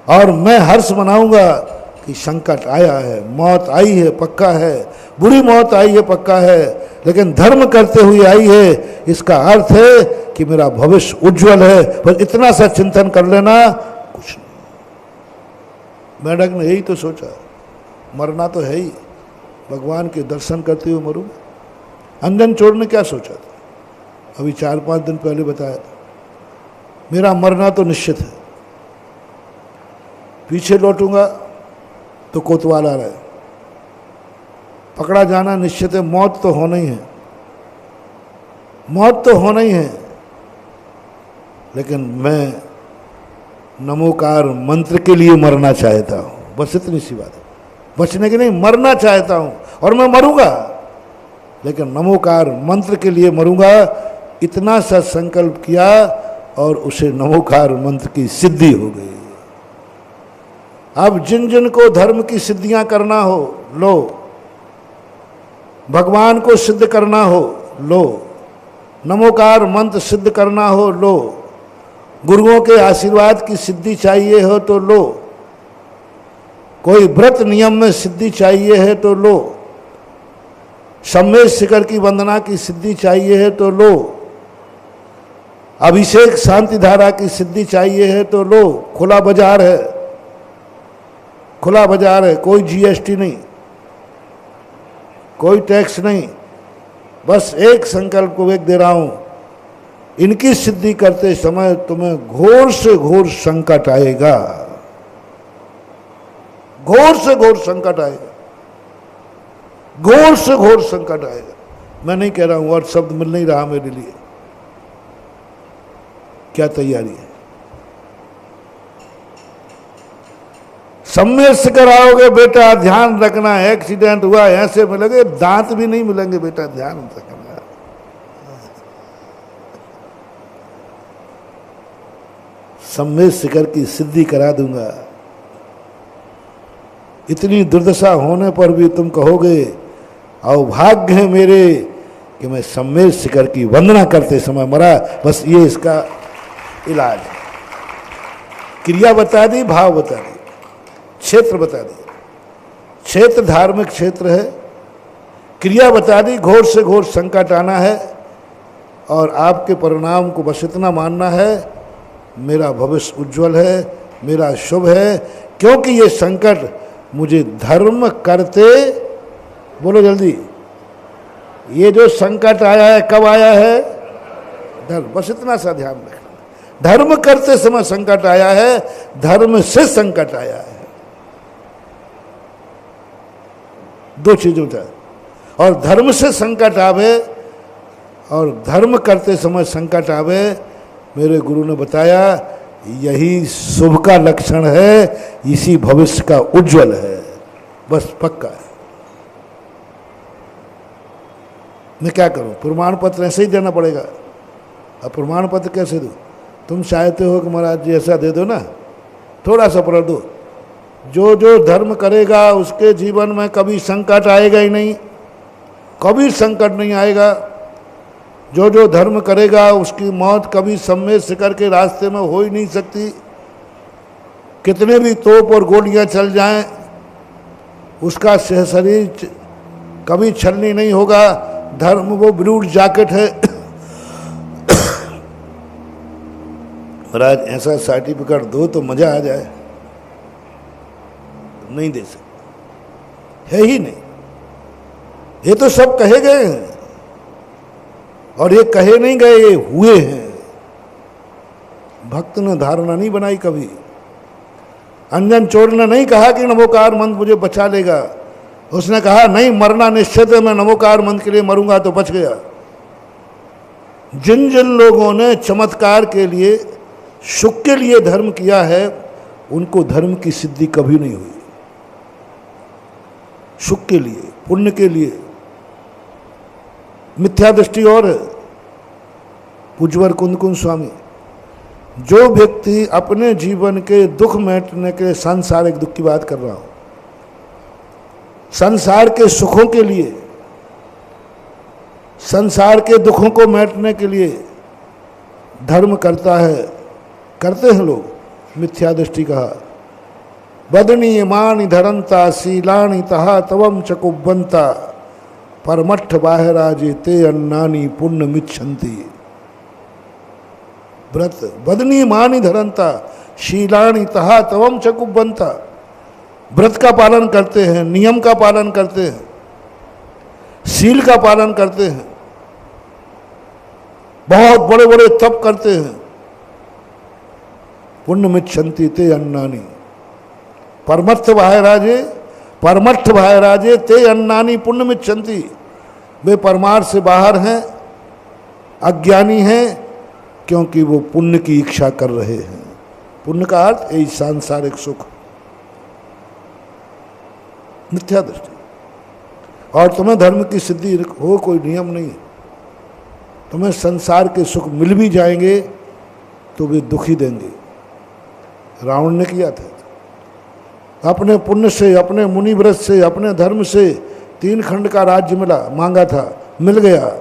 और मैं हर्ष मनाऊंगा कि संकट आया है, मौत आई है, पक्का है, बुरी मौत आई है, पक्का है, लेकिन धर्म करते हुए आई है। इसका अर्थ है कि मेरा भविष्य उज्जवल है। बस इतना सा चिंतन कर लेना, कुछ नहीं। मेढक ने यही तो सोचा, मरना तो है ही, भगवान के दर्शन करते हुए मरूंगा। अंजन चोर ने क्या सोचा था? अभी 4-5 दिन पहले बताया था, मेरा मरना तो निश्चित है, पीछे लौटूंगा तो कोतवाल आ रहा है, पकड़ा जाना निश्चित है, मौत तो होना ही है, मौत तो होना ही है। लेकिन मैं नमोकार मंत्र के लिए मरना चाहता हूँ, बस इतनी सी बात है। बचने की नहीं, मरना चाहता हूँ और मैं मरूंगा, लेकिन नमोकार मंत्र के लिए मरूंगा। इतना सा संकल्प किया और उसे नमोकार मंत्र की सिद्धि हो गई। अब जिन जिन को धर्म की सिद्धियां करना हो लो, भगवान को सिद्ध करना हो लो, नमोकार मंत्र सिद्ध करना हो लो, गुरुओं के आशीर्वाद की सिद्धि चाहिए हो तो लो, कोई व्रत नियम में सिद्धि चाहिए है तो लो, सम्मेद शिखर की वंदना की सिद्धि चाहिए है तो लो, अभिषेक शांति धारा की सिद्धि चाहिए है तो लो। खुला बाजार है, खुला बाजार है, कोई जीएसटी नहीं, कोई टैक्स नहीं। बस एक संकल्प को एक दे रहा हूं, इनकी सिद्धि करते समय तुम्हें घोर से घोर संकट आएगा, घोर से घोर संकट आएगा, घोर से घोर संकट आएगा। मैं नहीं कह रहा हूं, और शब्द मिल नहीं रहा मेरे लिए। क्या तैयारी है? सम्मेद शिखर आओगे बेटा ध्यान रखना, एक्सीडेंट हुआ ऐसे मिलेंगे, दांत भी नहीं मिलेंगे बेटा, ध्यान रखना। सम्मेद शिखर की सिद्धि करा दूंगा। इतनी दुर्दशा होने पर भी तुम कहोगे अभाग्य है मेरे कि मैं सम्मेद शिखर की वंदना करते समय मरा। बस ये इसका इलाज है। क्रिया बता दी, भाव बता दी, क्षेत्र बता दी। क्षेत्र धार्मिक क्षेत्र है, क्रिया बता दी, घोर से घोर संकट आना है और आपके परिणाम को बस इतना मानना है मेरा भविष्य उज्जवल है, मेरा शुभ है, क्योंकि ये संकट मुझे धर्म करते, बोलो जल्दी, ये जो संकट आया है कब आया है? धर्म, बस इतना सा ध्यान रखना। धर्म करते समय संकट आया है, धर्म से संकट आया है, दो चीजों का। और धर्म से संकट आवे और धर्म करते समय संकट आवे, मेरे गुरु ने बताया यही शुभ का लक्षण है, इसी भविष्य का उज्जवल है, बस पक्का है। मैं क्या करूं? प्रमाण पत्र ऐसे ही देना पड़ेगा। अब प्रमाण पत्र कैसे दूं? तुम चाहते हो कि महाराज जी ऐसा दे दो ना, थोड़ा सा पढ़ दो, जो जो धर्म करेगा उसके जीवन में कभी संकट आएगा ही नहीं, कभी संकट नहीं आएगा। जो जो धर्म करेगा उसकी मौत कभी सम्मेद शिखर के रास्ते में हो ही नहीं सकती। कितने भी तोप और गोलियां चल जाएं, उसका शरीर कभी छलनी नहीं होगा। धर्म वो ब्लू जैकेट है। महाराज ऐसा सर्टिफिकेट दो तो मजा आ जाए, नहीं दे सकते, है ही नहीं। ये तो सब कहे गए हैं और ये कहे नहीं गए, ये हुए हैं। भक्त ने धारणा नहीं बनाई कभी। अंजन चोर ने नहीं कहा कि नमोकार मंत्र मुझे बचा लेगा, उसने कहा नहीं, मरना निश्चित है, मैं नमोकार मंत्र के लिए मरूंगा, तो बच गया। जिन जिन लोगों ने चमत्कार के लिए, सुख के लिए धर्म किया है, उनको धर्म की सिद्धि कभी नहीं हुई। सुख के लिए, पुण्य के लिए, मिथ्या दृष्टि। और पूज्यवर कुंदकुंज स्वामी, जो व्यक्ति अपने जीवन के दुख मिटने के, सांसारिक दुख की बात कर रहा हूं, संसार के सुखों के लिए, संसार के दुखों को मिटने के लिए धर्म करता है, करते हैं लोग, मिथ्या दृष्टि कहा। बदनी मानि धरंता शीलानि तहा तवम चकुबंता परमठ बाहराजे ते अन्नानी पुण्य मिच्छन्ति। व्रत बदनी मानि धरंता शीलानि तहा तवम चकुबंता, व्रत का पालन करते हैं, नियम का पालन करते हैं, शील का पालन करते हैं, बहुत बड़े बड़े तप करते हैं। पुण्य मिच्छन्ति ते अन्नानी, परमठ बाहराजे, परमठ बाहराजे ते अन्नानी पुण्य मिच्छन्ति। वे परमार्थ से बाहर हैं, अज्ञानी हैं, क्योंकि वो पुण्य की इच्छा कर रहे हैं। पुण्य का अर्थ यही सांसारिक सुख, मिथ्या दृष्टि। और तुम्हें धर्म की सिद्धि हो, कोई नियम नहीं, तुम्हें संसार के सुख मिल भी जाएंगे तो वे दुखी देंगे। रावण ने किया था, अपने पुण्य से, अपने मुनि व्रत से, अपने धर्म से 3 खंड का राज्य मिला, मांगा था, मिल गया,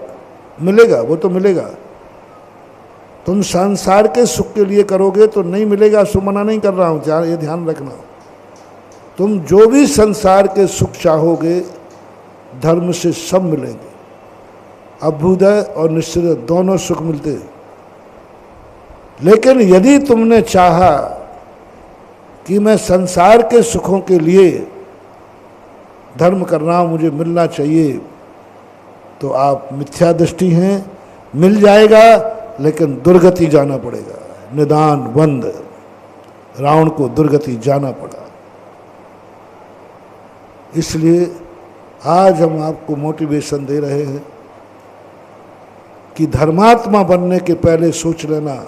मिलेगा, वो तो मिलेगा। तुम संसार के सुख के लिए करोगे तो नहीं मिलेगा, सो मना नहीं कर रहा हूं, ये ध्यान रखना। तुम जो भी संसार के सुख चाहोगे, धर्म से सब मिलेंगे। अभ्युदय और निश्चित दोनों सुख मिलते हैं। लेकिन यदि तुमने चाहा कि मैं संसार के सुखों के लिए धर्म कर रहा हूं, मुझे मिलना चाहिए, तो आप मिथ्या दृष्टि हैं। मिल जाएगा लेकिन दुर्गति जाना पड़ेगा, निदान बंद। रावण को दुर्गति जाना पड़ा। इसलिए आज हम आपको मोटिवेशन दे रहे हैं कि धर्मात्मा बनने के पहले सोच लेना,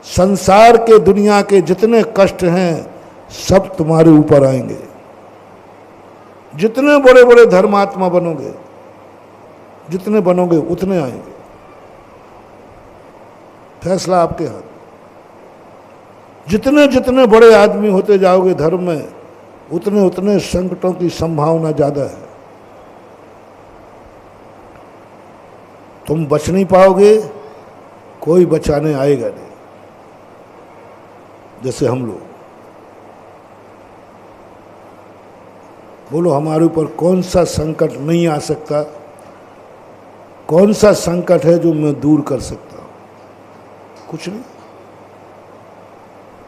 संसार के, दुनिया के जितने कष्ट हैं सब तुम्हारे ऊपर आएंगे। जितने बड़े बड़े धर्मात्मा बनोगे, जितने बनोगे उतने आएंगे। फैसला आपके हाथ। जितने जितने बड़े आदमी होते जाओगे धर्म में, उतने उतने संकटों की संभावना ज्यादा है। तुम बच नहीं पाओगे, कोई बचाने आएगा नहीं। जैसे हम लोग, बोलो हमारे ऊपर कौन सा संकट नहीं आ सकता? कौन सा संकट है जो मैं दूर कर सकता हूं? कुछ नहीं,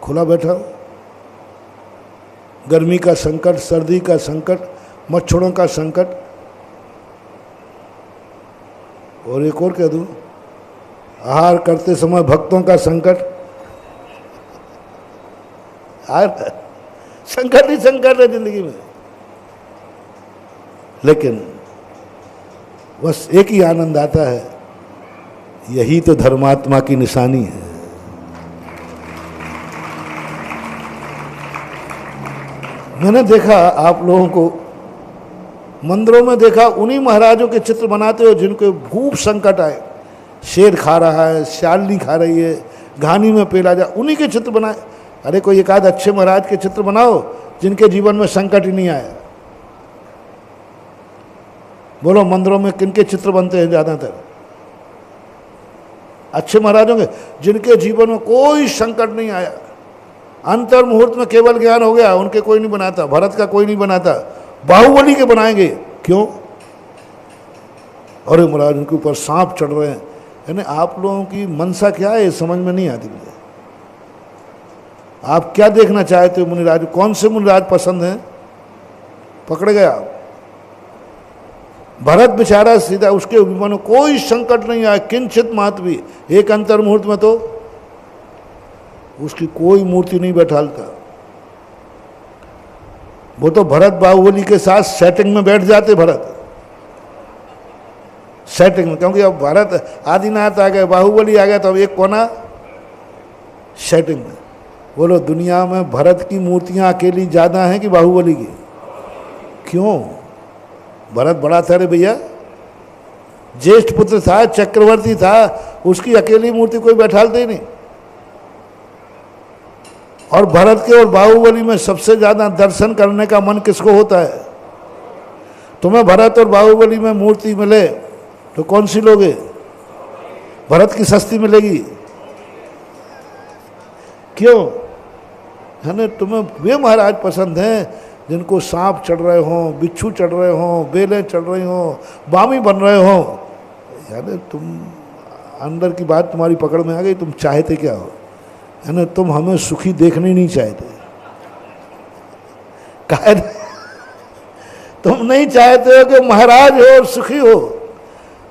खुला बैठा हूं। गर्मी का संकट, सर्दी का संकट, मच्छरों का संकट, और एक और कह दूं, आहार करते समय भक्तों का संकट। संकट ही संकट है जिंदगी में। लेकिन बस एक ही आनंद आता है, यही तो धर्मात्मा की निशानी है। मैंने देखा आप लोगों को मंदिरों में देखा, उन्हीं महाराजों के चित्र बनाते हो जिनको भूख संकट आए। शेर खा रहा है, श्यालनी खा रही है, घानी में पेला जा, उन्हीं के चित्र बनाए। अरे कोई एक आध अच्छे महाराज के चित्र बनाओ जिनके जीवन में संकट ही नहीं आया। बोलो मंदिरों में किनके चित्र बनते हैं ज्यादातर? अच्छे महाराजों के, जिनके जीवन में कोई संकट नहीं आया। अंतर मुहूर्त में केवल ज्ञान हो गया, उनके कोई नहीं बनाता। भरत का कोई नहीं बनाता, बाहुबली के बनाएंगे। क्यों? अरे महाराज उनके ऊपर सांप चढ़ रहे हैं। यानी आप लोगों की मनसा क्या है समझ में नहीं आती मुझे। आप क्या देखना चाहते हो मुनिराज? कौन से मुनिराज पसंद हैं? पकड़ गया आप। भरत बेचारा सीधा, उसके जीवन में कोई संकट नहीं आया, किंचित मात्र भी। एक अंतर मुहूर्त में तो उसकी कोई मूर्ति नहीं बैठालता। वो तो भरत बाहुबली के साथ सेटिंग में बैठ जाते। भरत सेटिंग में, क्योंकि अब भरत आदिनाथ आ गए, बाहुबली आ गया, तो अब एक कोना सेटिंग में। बोलो दुनिया में भरत की मूर्तियां अकेली ज्यादा हैं कि बाहुबली की? क्यों? भरत बड़ा था रे भैया, ज्येष्ठ पुत्र था, चक्रवर्ती था, उसकी अकेली मूर्ति कोई बैठालते ही नहीं। और भरत के और बाहुबली में सबसे ज्यादा दर्शन करने का मन किसको होता है? तुम्हें भरत और बाहुबली में मूर्ति मिले तो कौन सी लोगे? भरत की सस्ती मिलेगी। क्यों? है ना, तुम्हें वे महाराज पसंद हैं जिनको सांप चढ़ रहे हों, बिच्छू चढ़ रहे हों, बेलें चढ़ रही हों, बामी बन रहे हों। यानी तुम अंदर की बात तुम्हारी पकड़ में आ गई। तुम चाहते क्या हो? है ना, तुम हमें सुखी देखने नहीं चाहते। काहे? तुम नहीं चाहते हो कि महाराज हो और सुखी हो,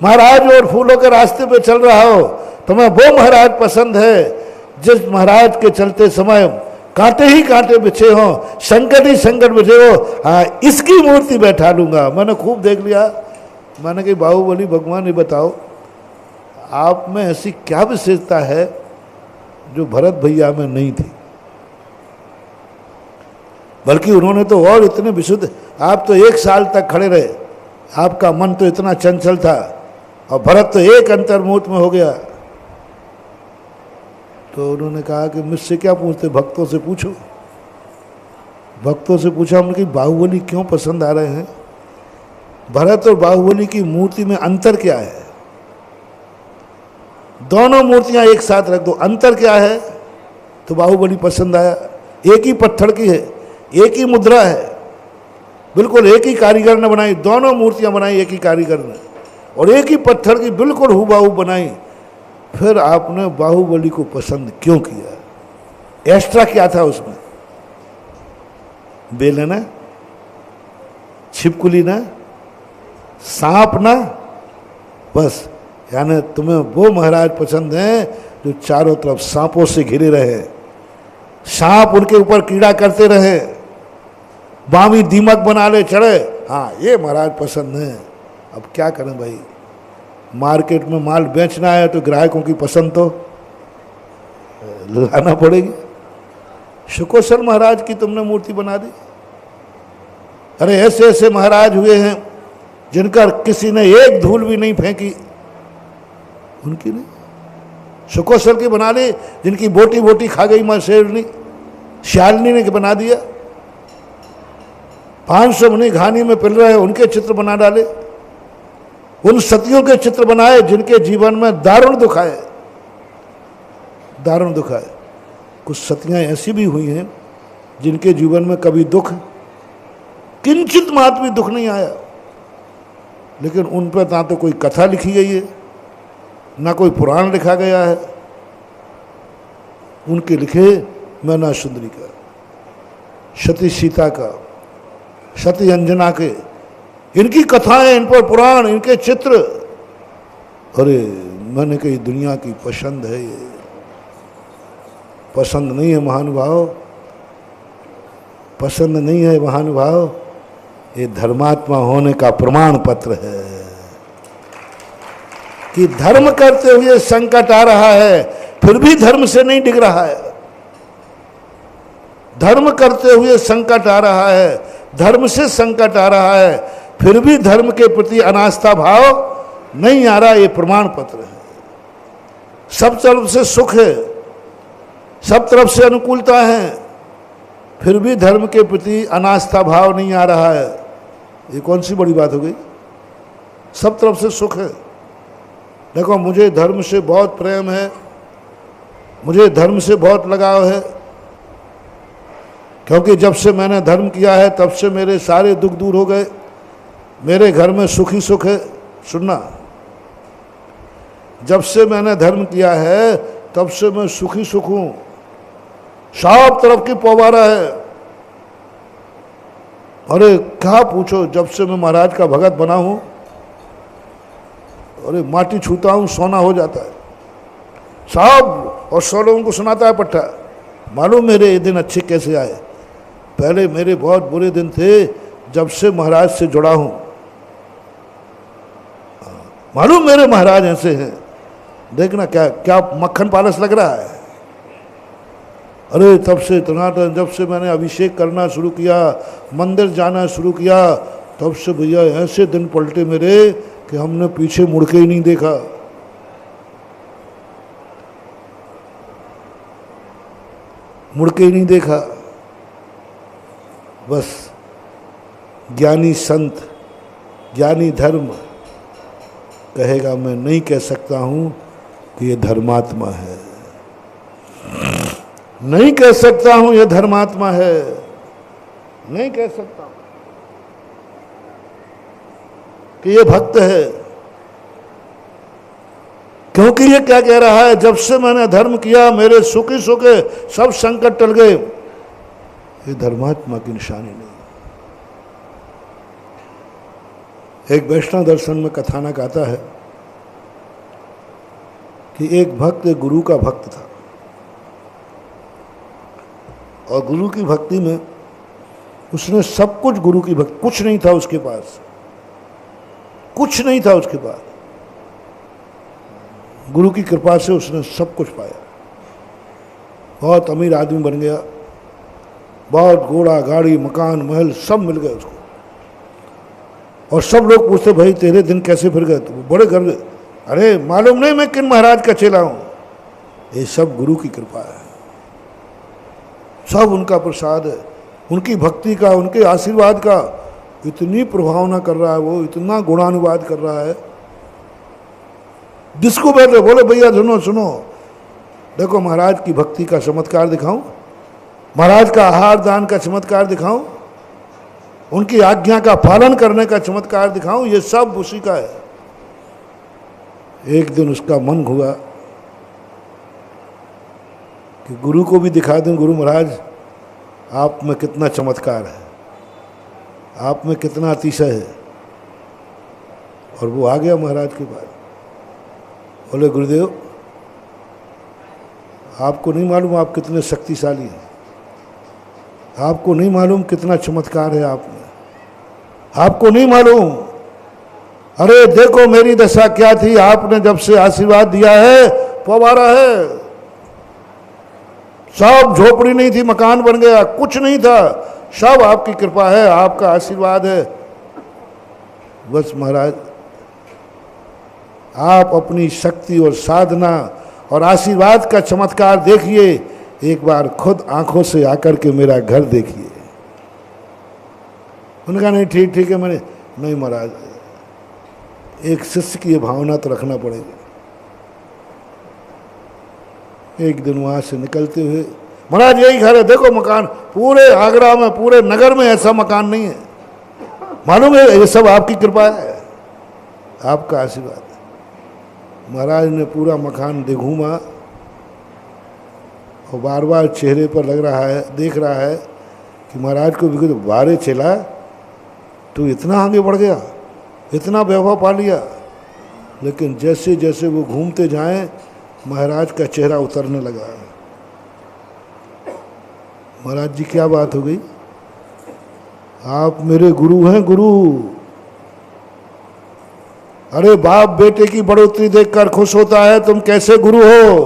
महाराज हो और फूलों के रास्ते पे चल रहा हो। तुम्हें वो महाराज पसंद है जिस महाराज के चलते समय कांटे ही कांटे बिछे हों, संकट ही संकट बिछे हो। हाँ, इसकी मूर्ति बैठा लूंगा। मैंने खूब देख लिया। मैंने कहा बाहुबली भगवान ये बताओ, आप में ऐसी क्या विशेषता है जो भरत भैया में नहीं थी? बल्कि उन्होंने तो और इतने विशुद्ध, आप तो 1 साल तक खड़े रहे, आपका मन तो इतना चंचल था, और भरत तो एक अंतर्मुहूर्त में हो गया। तो उन्होंने कहा कि मुझसे क्या पूछते, भक्तों से पूछो। भक्तों से पूछा हमने कि बाहुबली क्यों पसंद आ रहे हैं? भरत और बाहुबली की मूर्ति में अंतर क्या है? दोनों मूर्तियां एक साथ रख दो, अंतर क्या है? तो बाहुबली पसंद आया। एक ही पत्थर की है, एक ही मुद्रा है, बिल्कुल एक ही कारीगर ने बनाई। दोनों मूर्तियां बनाई एक ही कारीगर ने, और एक ही पत्थर की बिल्कुल हूबहू बनाई। फिर आपने बाहुबली को पसंद क्यों किया? एक्स्ट्रा क्या था उसमें? बेल ना, छिपकुली ना, सांप ना, बस। यानी तुम्हें वो महाराज पसंद हैं जो चारों तरफ सांपों से घिरे रहे, सांप उनके ऊपर कीड़ा करते रहे, बामी दीमक बना ले चढ़े। हाँ, ये महाराज पसंद है। अब क्या करें भाई, मार्केट में माल बेचना है तो ग्राहकों की पसंद तो लाना पड़ेगी। शुकोसल महाराज की तुमने मूर्ति बना दी। अरे ऐसे ऐसे महाराज हुए हैं जिनका किसी ने एक धूल भी नहीं फेंकी, उनकी नहीं। शुकोसल की बना ली, जिनकी बोटी बोटी खा गई मां शेरनी, श्यालनी ने बना दिया। 500 मुनि घानी में पिल रहे, उनके चित्र बना डाले। उन सतियों के चित्र बनाए जिनके जीवन में दारुण दुख आए, दारुण दुख आए। कुछ सतियां ऐसी भी हुई हैं जिनके जीवन में कभी दुख, किंचित मात्र भी दुख नहीं आया, लेकिन उन पर ना तो कोई कथा लिखी गई है, ना कोई पुराण लिखा गया है। उनके लिखे मैना सुंदरी का, सती सीता का, सती अंजना के, इनकी कथाएं, इन पर पुराण, इनके चित्र। अरे मैंने कही दुनिया की पसंद है ये, पसंद नहीं है महानुभाव, पसंद नहीं है महानुभाव, ये धर्मात्मा होने का प्रमाण पत्र है कि धर्म करते हुए संकट आ रहा है फिर भी धर्म से नहीं डिग रहा है। धर्म करते हुए संकट आ रहा है, धर्म से संकट आ रहा है, फिर भी धर्म के प्रति अनास्था भाव नहीं आ रहा, ये प्रमाण पत्र है। सब तरफ से सुख है, सब तरफ से अनुकूलता है, फिर भी धर्म के प्रति अनास्था भाव नहीं आ रहा है, ये कौन सी बड़ी बात हो गई। सब तरफ से सुख है। देखो मुझे धर्म से बहुत प्रेम है, मुझे धर्म से बहुत लगाव है, क्योंकि जब से मैंने धर्म किया है तब से मेरे सारे दुख दूर हो गए। मेरे घर में सुख ही सुख है। सुनना, जब से मैंने धर्म किया है तब से मैं सुखी सुख हूं, सब तरफ की पौवारा है। अरे क्या पूछो, जब से मैं महाराज का भगत बना हूं, अरे माटी छूता हूं सोना हो जाता है सब, और 100 लोगों को सुनाता है पट्टा। मालूम मेरे ये दिन अच्छे कैसे आए। पहले मेरे बहुत बुरे दिन थे, जब से महाराज से जुड़ा हूं। मालूम मेरे महाराज ऐसे हैं, देखना क्या क्या मक्खन पालस लग रहा है। अरे तब से इतना, जब से मैंने अभिषेक करना शुरू किया, मंदिर जाना शुरू किया, तब से भैया ऐसे दिन पलटे मेरे कि हमने पीछे मुड़ के ही नहीं देखा। मुड़ के ही नहीं देखा। बस ज्ञानी संत, ज्ञानी धर्म कहेगा, मैं नहीं कह सकता हूं कि ये धर्मात्मा है, नहीं कह सकता हूं ये धर्मात्मा है, नहीं कह सकता कि ये भक्त है। क्योंकि ये क्या कह रहा है, जब से मैंने धर्म किया मेरे सुख ही सुख है, सब संकट टल गए। ये धर्मात्मा की निशानी नहीं। एक वैष्णव दर्शन में कथानक आता है कि एक भक्त गुरु का भक्त था, और गुरु की भक्ति में उसने सब कुछ, गुरु की भक्ति, कुछ नहीं था उसके पास, कुछ नहीं था उसके पास, गुरु की कृपा से उसने सब कुछ पाया। बहुत अमीर आदमी बन गया, बहुत घोड़ा गाड़ी मकान महल सब मिल गए उसको। और सब लोग पूछते, भाई तेरे दिन कैसे फिर गए? तो बड़े गर्व, अरे मालूम नहीं मैं किन महाराज का चेला हूं। ये सब गुरु की कृपा है, सब उनका प्रसाद है, उनकी भक्ति का, उनके आशीर्वाद का। इतनी प्रभावना कर रहा है वो, इतना गुणानुवाद कर रहा है। जिसको बैठे बोले भैया सुनो सुनो, देखो महाराज की भक्ति का चमत्कार दिखाऊं, महाराज का आहार दान का चमत्कार दिखाऊं, उनकी आज्ञा का पालन करने का चमत्कार दिखाऊं, ये सब उसी का है। एक दिन उसका मन हुआ कि गुरु को भी दिखा दूं, गुरु महाराज आप में कितना चमत्कार है, आप में कितना अतिशय है। और वो आ गया महाराज के पास, बोले गुरुदेव आपको नहीं मालूम आप कितने शक्तिशाली हैं, आपको नहीं मालूम कितना चमत्कार है आप में, आपको नहीं मालूम। अरे देखो मेरी दशा क्या थी, आपने जब से आशीर्वाद दिया है फव्वारा है, सब झोपड़ी नहीं थी, मकान बन गया, कुछ नहीं था, सब आपकी कृपा है, आपका आशीर्वाद है। बस महाराज आप अपनी शक्ति और साधना और आशीर्वाद का चमत्कार देखिए, एक बार खुद आंखों से आकर के मेरा घर देखिए। उन्होंने कहा नहीं ठीक ठीक है। मैंने नहीं महाराज, एक शिष्य की भावना तो रखना पड़ेगा। एक दिन वहां से निकलते हुए, महाराज यही घर है, देखो मकान, पूरे आगरा में, पूरे नगर में ऐसा मकान नहीं है, मालूम है, ये सब आपकी कृपा है, आपका आशीर्वाद है। महाराज ने पूरा मकान घूमा और बार बार चेहरे पर लग रहा है, देख रहा है कि महाराज को भी बारे चला, तो इतना आगे बढ़ गया, इतना वैभव पा लिया। लेकिन जैसे जैसे वो घूमते जाएं, महाराज का चेहरा उतरने लगा। महाराज जी क्या बात हो गई? आप मेरे गुरु हैं, गुरु। अरे बाप बेटे की बढ़ोतरी देखकर खुश होता है, तुम कैसे गुरु हो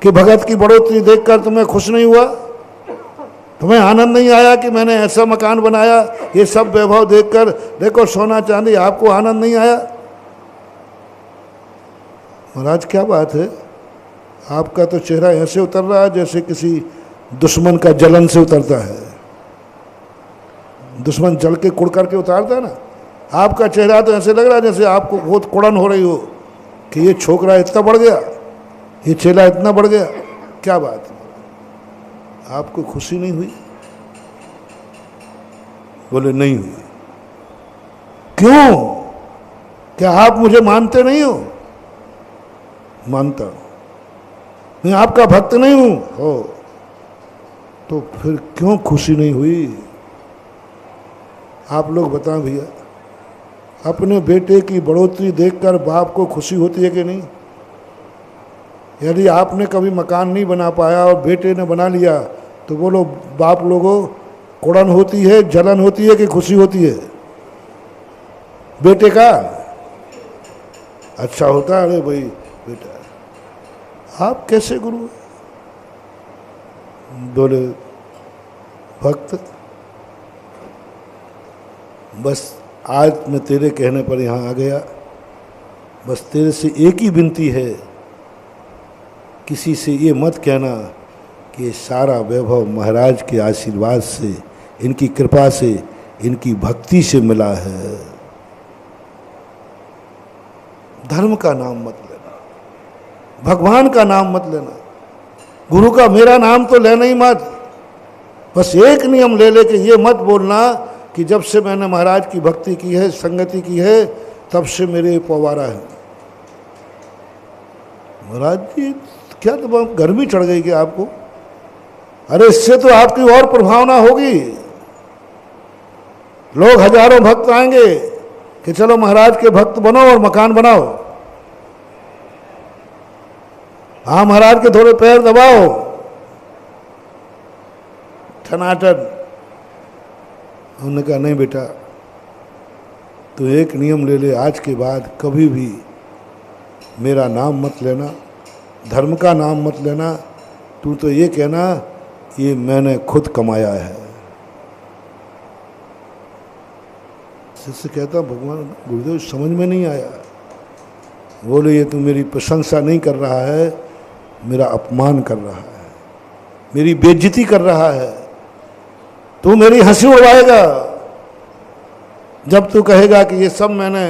कि भगत की बढ़ोतरी देखकर तुम्हें खुश नहीं हुआ? तुम्हें आनंद नहीं आया कि मैंने ऐसा मकान बनाया, ये सब वैभव देखकर, देखो सोना चांदी, आपको आनंद नहीं आया? महाराज क्या बात है, आपका तो चेहरा ऐसे उतर रहा है जैसे किसी दुश्मन का जलन से उतरता है। दुश्मन जल के कुड़ करके उतारता है ना, आपका चेहरा तो ऐसे लग रहा है जैसे आपको बहुत कुड़न हो रही हो कि ये छोकरा इतना बढ़ गया, ये चेला इतना बढ़ गया। क्या बात है, आपको खुशी नहीं हुई? बोले नहीं हुई। क्यों? क्या आप मुझे मानते नहीं हो? मानता हूं, मैं आपका भक्त नहीं हूं। हो तो फिर क्यों खुशी नहीं हुई? आप लोग बताएं भैया, अपने बेटे की बढ़ोतरी देखकर बाप को खुशी होती है कि नहीं? यदि आपने कभी मकान नहीं बना पाया और बेटे ने बना लिया, तो बोलो बाप लोगों, कुड़न होती है, जलन होती है कि खुशी होती है? बेटे का अच्छा होता है, अरे भाई बेटा। आप कैसे गुरु? बोले भक्त, बस आज मैं तेरे कहने पर यहाँ आ गया, बस तेरे से एक ही विनती है, किसी से ये मत कहना कि ये सारा वैभव महाराज के आशीर्वाद से, इनकी कृपा से, इनकी भक्ति से मिला है। धर्म का नाम मत लेना, भगवान का नाम मत लेना, गुरु का मेरा नाम तो लेना ही मत। बस एक नियम ले के ये मत बोलना कि जब से मैंने महाराज की भक्ति की है, संगति की है, तब से मेरे पवारा है। महाराज जी क्या तो गर्मी चढ़ गई क्या आपको? अरे इससे तो आपकी और प्रभावना होगी, लोग हजारों भक्त आएंगे कि चलो महाराज के भक्त बनो और मकान बनाओ। हाँ महाराज के थोड़े पैर दबाओ, टनाटन। उन्होंने कहा नहीं बेटा, तो एक नियम ले ले, आज के बाद कभी भी मेरा नाम मत लेना, धर्म का नाम मत लेना, तू तो ये कहना ये मैंने खुद कमाया है। शिष्य कहता भगवान गुरुदेव समझ में नहीं आया। बोले ये तू मेरी प्रशंसा नहीं कर रहा है, मेरा अपमान कर रहा है, मेरी बेइज्जती कर रहा है, तू मेरी हंसी उड़वाएगा जब तू कहेगा कि ये सब मैंने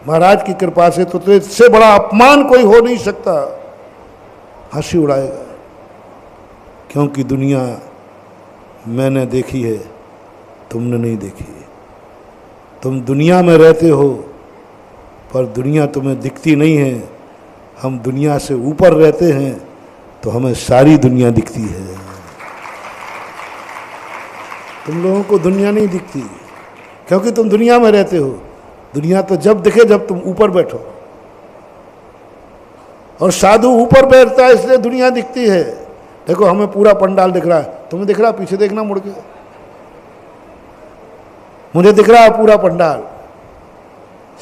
महाराज की कृपा से, तो इससे बड़ा अपमान कोई हो नहीं सकता। हंसी उड़ाएगा, क्योंकि दुनिया मैंने देखी है, तुमने नहीं देखी है। तुम दुनिया में रहते हो पर दुनिया तुम्हें दिखती नहीं है, हम दुनिया से ऊपर रहते हैं तो हमें सारी दुनिया दिखती है। तुम लोगों को दुनिया नहीं दिखती क्योंकि तुम दुनिया में रहते हो। दुनिया तो जब दिखे जब तुम ऊपर बैठो, और साधु ऊपर बैठता है इसलिए दुनिया दिखती है। देखो हमें पूरा पंडाल दिख रहा है, तुम्हें दिख रहा है? पीछे देखना मुड़ के, मुझे दिख रहा है पूरा पंडाल।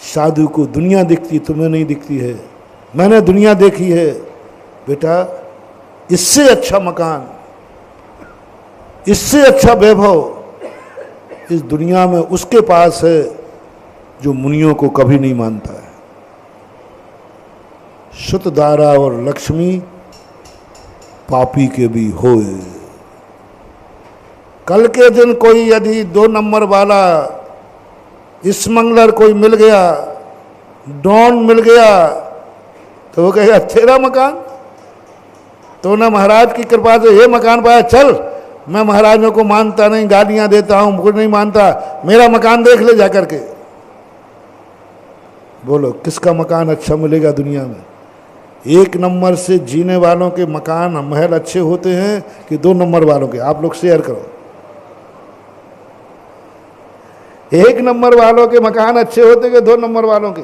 साधु को दुनिया दिखती, तुम्हें नहीं दिखती है। मैंने दुनिया देखी है, बेटा इससे अच्छा मकान, इससे अच्छा वैभव इस दुनिया में उसके पास है जो मुनियों को कभी नहीं मानता है। शुत दारा और लक्ष्मी पापी के भी होए। कल के दिन कोई यदि 2 नंबर वाला स्मगलर कोई मिल गया, डॉन मिल गया, तो वो कहेगा तेरा मकान, तो ना महाराज की कृपा से ये मकान पाया, चल मैं महाराजों को मानता नहीं, गालियां देता हूं, मुझे नहीं मानता, मेरा मकान देख ले जाकर के। बोलो किसका मकान अच्छा मिलेगा दुनिया में? 1 नंबर से जीने वालों के मकान महल अच्छे होते हैं कि 2 नंबर वालों के? आप लोग शेयर करो। 1 नंबर वालों के मकान अच्छे होते हैं कि 2 नंबर वालों के?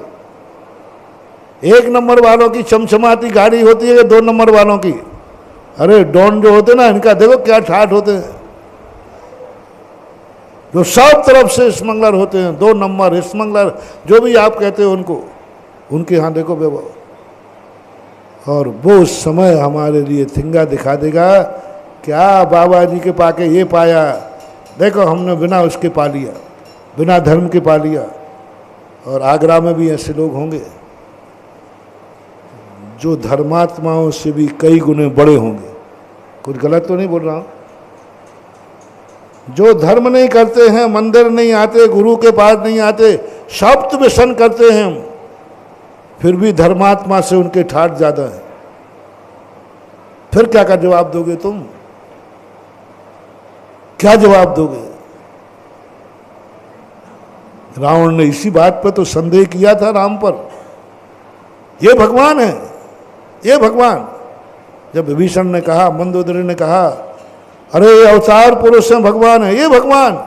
1 नंबर वालों की चमचमाती गाड़ी होती है कि 2 नंबर वालों की? अरे डॉन जो होते ना, इनका देखो क्या ठाठ होते हैं, जो सब तरफ से स्मगलर होते हैं, 2 नंबर स्मगलर जो भी आप कहते हो उनको, उनके यहाँ देखो वैभव। और वो समय हमारे लिए थिंगा दिखा देगा, क्या बाबा जी के पाके ये पाया, देखो हमने बिना उसके पा लिया, बिना धर्म के पा लिया। और आगरा में भी ऐसे लोग होंगे जो धर्मात्माओं से भी कई गुने बड़े होंगे। कुछ गलत तो नहीं बोल रहा हूं? जो धर्म नहीं करते हैं, मंदिर नहीं आते, गुरु के पास नहीं आते, शब्द व्यसन करते हैं, फिर भी धर्मात्मा से उनके ठाठ ज्यादा है। फिर क्या का जवाब दोगे तुम? क्या जवाब दोगे? रावण ने इसी बात पर तो संदेह किया था राम पर, ये भगवान है, ये भगवान। जब विभीषण ने कहा, मंदोदरी ने कहा, अरे ये अवतार पुरुष हैं, भगवान है, ये भगवान,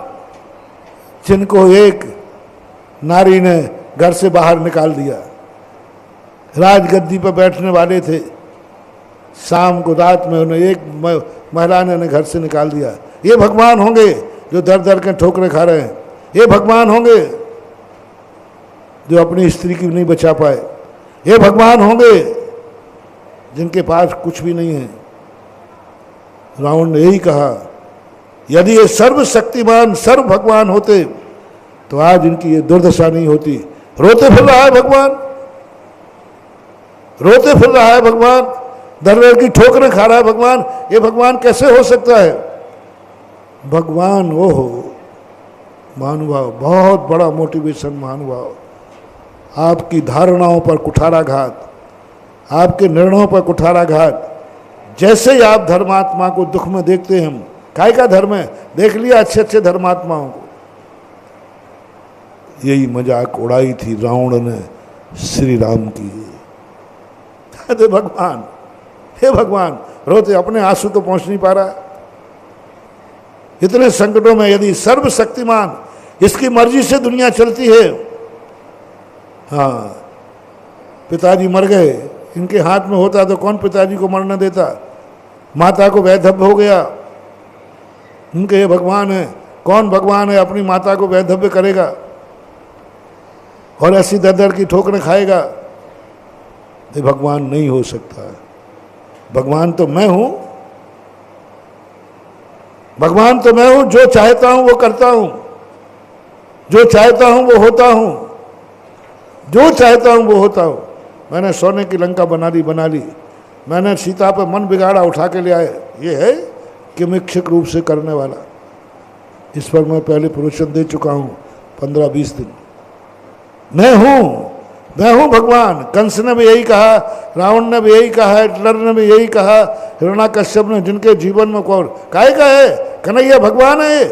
जिनको एक नारी ने घर से बाहर निकाल दिया, राजगद्दी पर बैठने वाले थे, शाम को रात में उन्हें एक महिला ने घर से निकाल दिया। ये भगवान होंगे जो दर दर के ठोकरे खा रहे हैं? ये भगवान होंगे जो अपनी स्त्री की नहीं बचा पाए? ये भगवान होंगे जिनके पास कुछ भी नहीं है? रावण ने यही कहा, यदि ये सर्वशक्तिमान सर्व भगवान होते तो आज इनकी ये दुर्दशा नहीं होती। रोते फिर रहा है भगवान, रोते फिर रहा है भगवान, दर दर की ठोकरें खा रहा है भगवान। ये भगवान कैसे हो सकता है? भगवान वो हो महानुभाव, बहुत बड़ा मोटिवेशन महानुभाव। आपकी धारणाओं पर कुठाराघात, आपके निर्णयों पर कुठाराघात। जैसे ही आप धर्मात्मा को दुख में देखते हैं, काय का धर्म है, देख लिया अच्छे अच्छे धर्मात्माओं को। यही मजाक उड़ाई थी रावण ने श्री राम की। कहते भगवान, हे भगवान, रोते अपने आंसू तो पहुंच नहीं पा रहा। इतने संकटों में यदि सर्वशक्तिमान इसकी मर्जी से दुनिया चलती है। हाँ, पिताजी मर गए, इनके हाथ में होता तो कौन पिताजी को मरने देता? माता को वैधव्य हो गया, उनके ये भगवान है, कौन भगवान है अपनी माता को वैधव्य करेगा और ऐसी दर दर की ठोकरें खाएगा? ये भगवान नहीं हो सकता। भगवान तो मैं हूं, भगवान तो मैं हूं, जो चाहता हूं वो करता हूं, जो चाहता हूं वो होता हूं, जो चाहता हूं वो होता हूं। मैंने सोने की लंका बना ली, मैंने सीता पे मन बिगाड़ा, उठा के ले आए। ये है कि मिक्षिक रूप से करने वाला। इस पर मैं पहले प्रवचन दे चुका हूं 15-20 दिन। मैं हूं भगवान। कंस ने भी यही कहा, रावण ने भी यही कहा, हिटलर ने भी यही कहा, हिरण्याकश्यप ने, जिनके जीवन में कौन काय का है, कन्हैया भगवान है।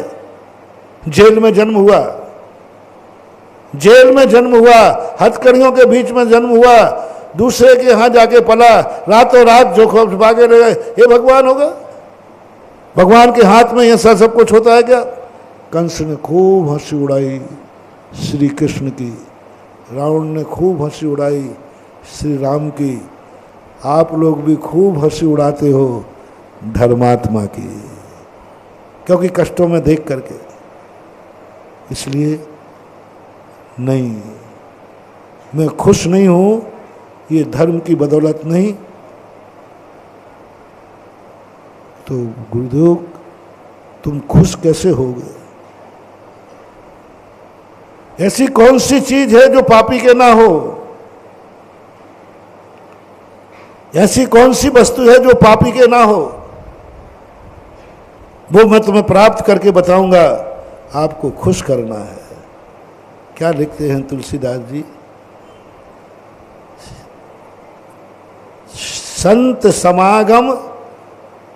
जेल में जन्म हुआ, जेल में जन्म हुआ, हथकड़ियों के बीच में जन्म हुआ, दूसरे के यहाँ जाके पला, रातों रात जो भागे ले गए, ये भगवान होगा? भगवान के हाथ में ऐसा सब कुछ होता है क्या? कंस ने खूब हंसी उड़ाई श्री कृष्ण की, रावण ने खूब हंसी उड़ाई श्री राम की। आप लोग भी खूब हंसी उड़ाते हो धर्मात्मा की, क्योंकि कष्टों में देख करके। इसलिए नहीं, मैं खुश नहीं हूं, ये धर्म की बदौलत नहीं, तो गुरुदेव तुम खुश कैसे होगे? ऐसी कौन सी चीज है जो पापी के ना हो? ऐसी कौन सी वस्तु है जो पापी के ना हो? वो मैं तुम्हें प्राप्त करके बताऊंगा, आपको खुश करना है। क्या लिखते हैं तुलसीदास जी? संत समागम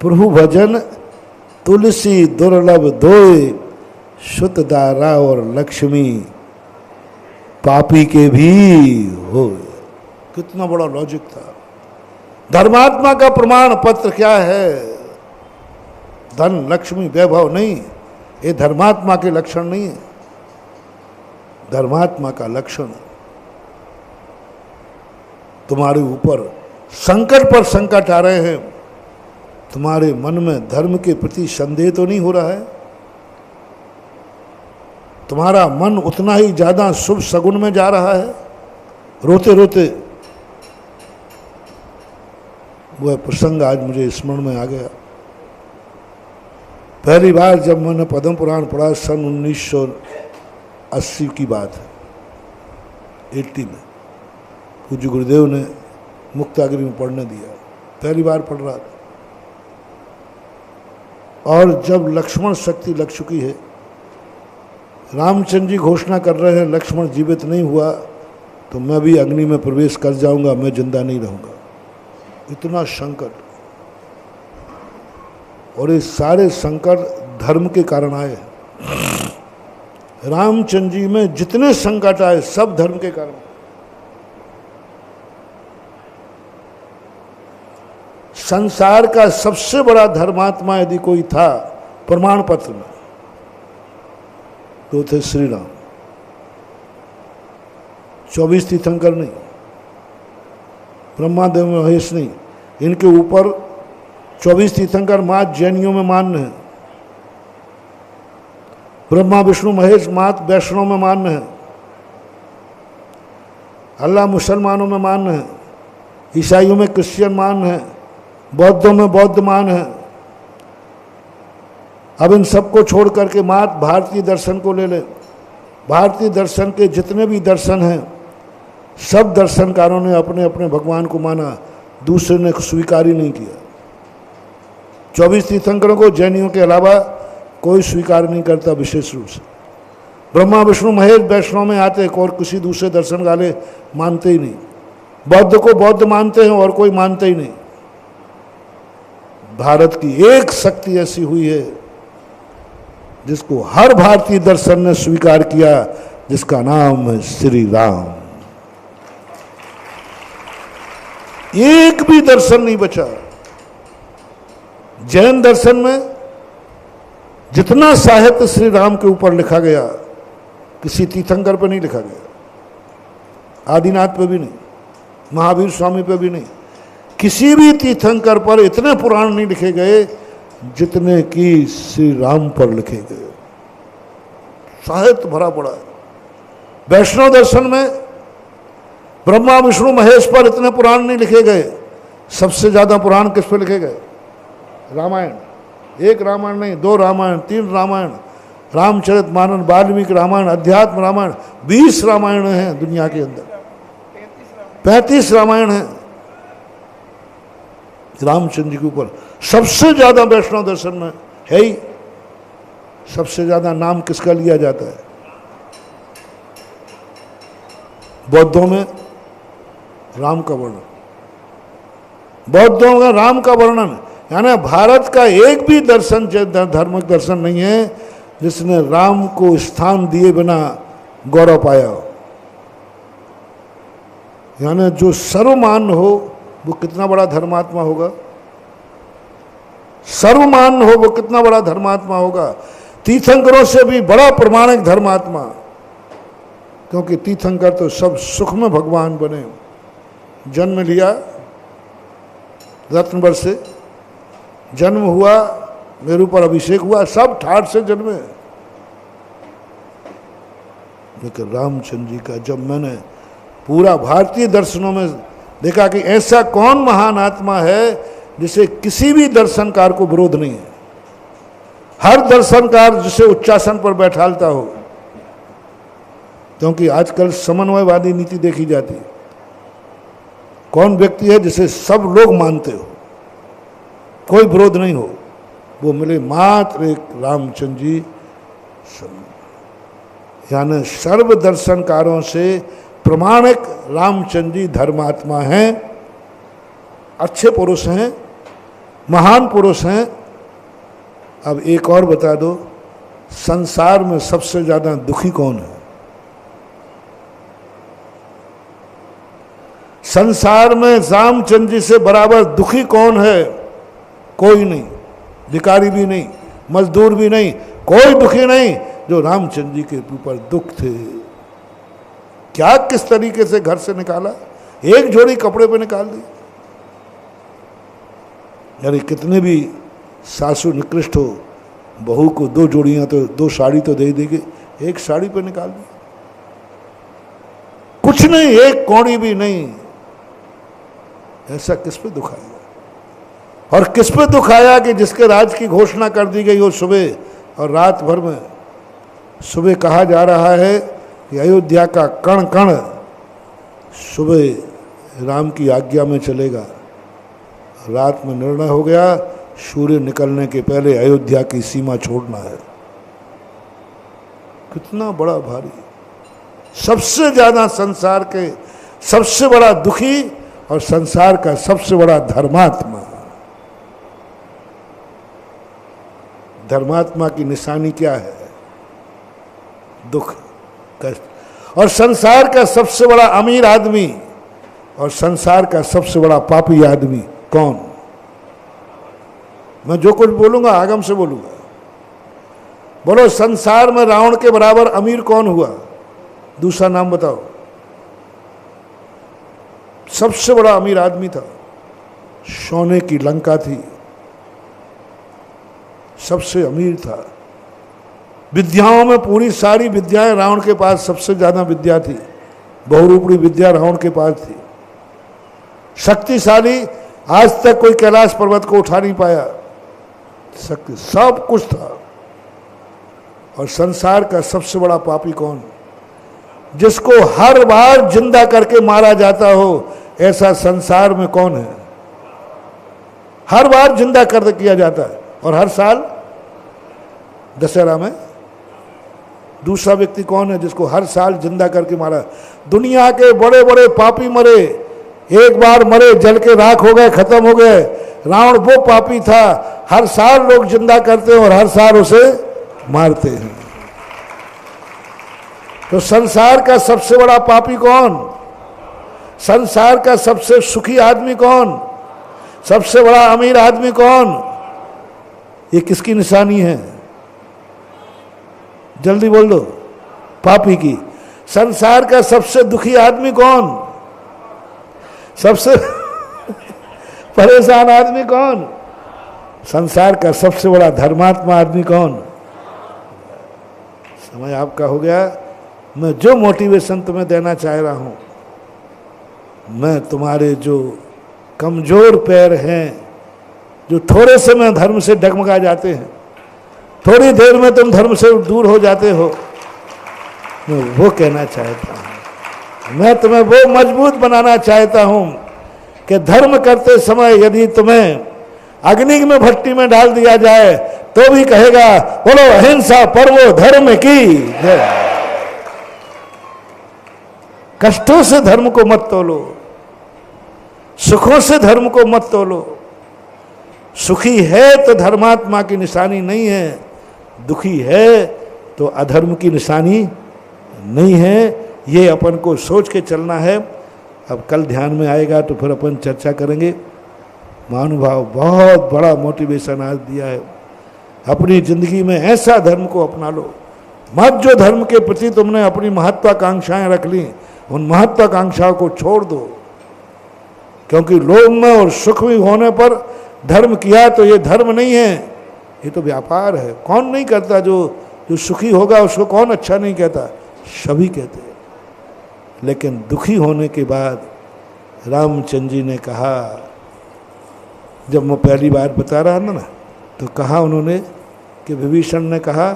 प्रभु भजन तुलसी दुर्लभ दोय, शुत दारा और लक्ष्मी पापी के भी हो। कितना बड़ा लॉजिक था। धर्मात्मा का प्रमाण पत्र क्या है? धन लक्ष्मी वैभव नहीं, ये धर्मात्मा के लक्षण नहीं है। धर्मात्मा का लक्षण तुम्हारे ऊपर संकट पर संकट आ रहे हैं, तुम्हारे मन में धर्म के प्रति संदेह तो नहीं हो रहा है? तुम्हारा मन उतना ही ज्यादा शुभ सगुन में जा रहा है? रोते रोते वह प्रसंग आज मुझे स्मरण में आ गया। पहली बार जब मैंने पद्म पुराण पढ़ा, सन 1980 की बात है, 80 में पूज्य गुरुदेव ने मुक्तागिरी में पढ़ने दिया। पहली बार पढ़ रहा था, और जब लक्ष्मण शक्ति लग चुकी है, रामचंद्र जी घोषणा कर रहे हैं लक्ष्मण जीवित नहीं हुआ तो मैं भी अग्नि में प्रवेश कर जाऊंगा, मैं जिंदा नहीं रहूंगा। इतना संकट, और ये सारे संकट धर्म के कारण आए। रामचंद्र जी में जितने संकट आए सब धर्म के कारण। संसार का सबसे बड़ा धर्मात्मा यदि कोई था प्रमाण पत्र में, तो थे श्री राम। 24 तीर्थंकर नहीं, ब्रह्मादेव महेश नहीं, इनके ऊपर 24 तीर्थंकर मात जैनियों में मान्य है, ब्रह्मा विष्णु महेश मात वैष्णव में मान्य है, अल्लाह मुसलमानों में मान्य है, ईसाइयों में क्रिश्चियन मान्य है, बौद्धों में बौद्ध मान है। अब इन सबको छोड़ करके मात भारतीय दर्शन को ले ले। भारतीय दर्शन के जितने भी दर्शन हैं, सब दर्शनकारों ने अपने अपने भगवान को माना, दूसरे ने स्वीकार ही नहीं किया। 24 तीर्थंकरों को जैनियों के अलावा कोई स्वीकार नहीं करता विशेष रूप से। ब्रह्मा विष्णु महेश वैष्णव में आते और किसी दूसरे दर्शन वाले मानते ही नहीं। बौद्ध को बौद्ध मानते हैं और कोई मानते ही नहीं। भारत की एक शक्ति ऐसी हुई है जिसको हर भारतीय दर्शन ने स्वीकार किया, जिसका नाम है श्री राम। एक भी दर्शन नहीं बचा। जैन दर्शन में जितना साहित्य श्री राम के ऊपर लिखा गया, किसी तीर्थंकर पर नहीं लिखा गया, आदिनाथ पे भी नहीं, महावीर स्वामी पे भी नहीं, किसी भी तीर्थंकर पर इतने पुराण नहीं लिखे गए जितने कि श्री राम पर लिखे गए। साहित्य भरा पड़ा है। वैष्णव दर्शन में ब्रह्मा विष्णु महेश पर इतने पुराण नहीं लिखे गए। सबसे ज्यादा पुराण किस पर लिखे गए? रामायण। एक रामायण नहीं, 2 रामायण, 3 रामायण, रामचरितमानस, वाल्मीकि रामायण, अध्यात्म रामायण, 20 रामायण हैं दुनिया के अंदर। 35 रामायण हैं रामचंद्र जी के ऊपर। सबसे ज्यादा वैष्णव दर्शन में है ही, सबसे ज्यादा नाम किसका लिया जाता है? बौद्धों में राम का वर्णन, बौद्धों में राम का वर्णन। यानी भारत का एक भी दर्शन, धार्मिक दर्शन नहीं है जिसने राम को स्थान दिए बिना गौरव पाया हो। यानी जो सर्वमान्य हो वो कितना बड़ा धर्मात्मा होगा। सर्वमान्य हो वो कितना बड़ा धर्मात्मा होगा। तीर्थंकरों से भी बड़ा प्रमाणिक धर्मात्मा, क्योंकि तीर्थंकर तो सब सुख में भगवान बने। जन्म लिया रत्नवर से, जन्म हुआ, मेरे ऊपर अभिषेक हुआ, सब ठाठ से जन्मे। लेकिन रामचंद्र जी का जब मैंने पूरा भारतीय दर्शनों में देखा कि ऐसा कौन महान आत्मा है जिसे किसी भी दर्शनकार को विरोध नहीं है। हर दर्शनकार जिसे उच्चासन पर बैठालता हो, क्योंकि आजकल समन्वयवादी नीति देखी जाती है। कौन व्यक्ति है जिसे सब लोग मानते हो, कोई विरोध नहीं हो, वो मिले मात्र एक रामचंद्र जी। यानी सर्व दर्शनकारों से प्रमाणिक रामचंद्र जी धर्मात्मा हैं, अच्छे पुरुष हैं, महान पुरुष हैं। अब एक और बता दो, संसार में सबसे ज्यादा दुखी कौन है? संसार में रामचंद्र जी से बराबर दुखी कौन है? कोई नहीं, भिखारी भी नहीं, मजदूर भी नहीं, कोई दुखी नहीं जो रामचंद्र जी के ऊपर दुख थे। क्या किस तरीके से घर से निकाला, एक जोड़ी कपड़े पे निकाल दी। यानी कितने भी सासू निकृष्ट हो, बहू को दो जोड़ियां तो, दो साड़ी तो दे देगी, एक साड़ी पे निकाल दी। कुछ नहीं, एक कौड़ी भी नहीं। ऐसा किस पे दुख आएगा? और किस पे दुख आया कि जिसके राज की घोषणा कर दी गई हो सुबह और रात भर में। सुबह कहा जा रहा है कि अयोध्या का कण कण सुबह राम की आज्ञा में चलेगा। रात में निर्णय हो गया, सूर्य निकलने के पहले अयोध्या की सीमा छोड़ना है। कितना बड़ा भारी, सबसे ज्यादा संसार के सबसे बड़ा दुखी और संसार का सबसे बड़ा धर्मात्मा। धर्मात्मा की निशानी क्या है? दुख, कष्ट। और संसार का सबसे बड़ा अमीर आदमी और संसार का सबसे बड़ा पापी आदमी कौन? मैं जो कुछ बोलूंगा आगम से बोलूंगा। बोलो, संसार में रावण के बराबर अमीर कौन हुआ? दूसरा नाम बताओ। सबसे बड़ा अमीर आदमी था, सोने की लंका थी, सबसे अमीर था। विद्याओं में पूरी सारी विद्याएं रावण के पास सबसे ज्यादा विद्या थी, बहुरूपी विद्या रावण के पास थी। शक्तिशाली, आज तक कोई कैलाश पर्वत को उठा नहीं पाया, शक्ति सब कुछ था। और संसार का सबसे बड़ा पापी कौन? जिसको हर बार जिंदा करके मारा जाता हो, ऐसा संसार में कौन है? हर बार जिंदा कर किया जाता है और हर साल दशहरा में। दूसरा व्यक्ति कौन है जिसको हर साल जिंदा करके मारा? दुनिया के बड़े बड़े पापी मरे, एक बार मरे, जल के राख हो गए, खत्म हो गए। रावण वो पापी था, हर साल लोग जिंदा करते हैं और हर साल उसे मारते हैं। तो संसार का सबसे बड़ा पापी कौन? संसार का सबसे सुखी आदमी कौन? सबसे बड़ा अमीर आदमी कौन? ये किसकी निशानी है? जल्दी बोल दो। पापी की। संसार का सबसे दुखी आदमी कौन? सबसे परेशान आदमी कौन? संसार का सबसे बड़ा धर्मात्मा आदमी कौन? समय आपका हो गया। मैं जो मोटिवेशन तुम्हें देना चाह रहा हूं, मैं तुम्हारे जो कमजोर पैर हैं, जो थोड़े से में धर्म से डगमगा जाते हैं, थोड़ी देर में तुम धर्म से दूर हो जाते हो, मैं वो कहना चाहता हूं। मैं तुम्हें वो मजबूत बनाना चाहता हूं कि धर्म करते समय यदि तुम्हें अग्नि में भट्टी में डाल दिया जाए तो भी कहेगा, बोलो अहिंसा परमो धर्म की जय। कष्टों से धर्म को मत तोलो, सुखों से धर्म को मत तोलो। सुखी है तो धर्मात्मा की निशानी नहीं है, दुखी है तो अधर्म की निशानी नहीं है। ये अपन को सोच के चलना है। अब कल ध्यान में आएगा तो फिर अपन चर्चा करेंगे। महानुभाव बहुत बड़ा मोटिवेशन आज दिया है। अपनी जिंदगी में ऐसा धर्म को अपना लो मत, जो धर्म के प्रति तुमने अपनी महत्वाकांक्षाएं रख ली, उन महत्वाकांक्षाओं को छोड़ दो। क्योंकि लोभ में और सुख में होने पर धर्म किया तो ये धर्म नहीं है, ये तो व्यापार है। कौन नहीं करता? जो सुखी होगा उसको कौन अच्छा नहीं कहता? सभी कहते हैं। लेकिन दुखी होने के बाद रामचंद्र जी ने कहा, जब मैं पहली बार बता रहा था ना, तो कहा उन्होंने कि विभीषण ने कहा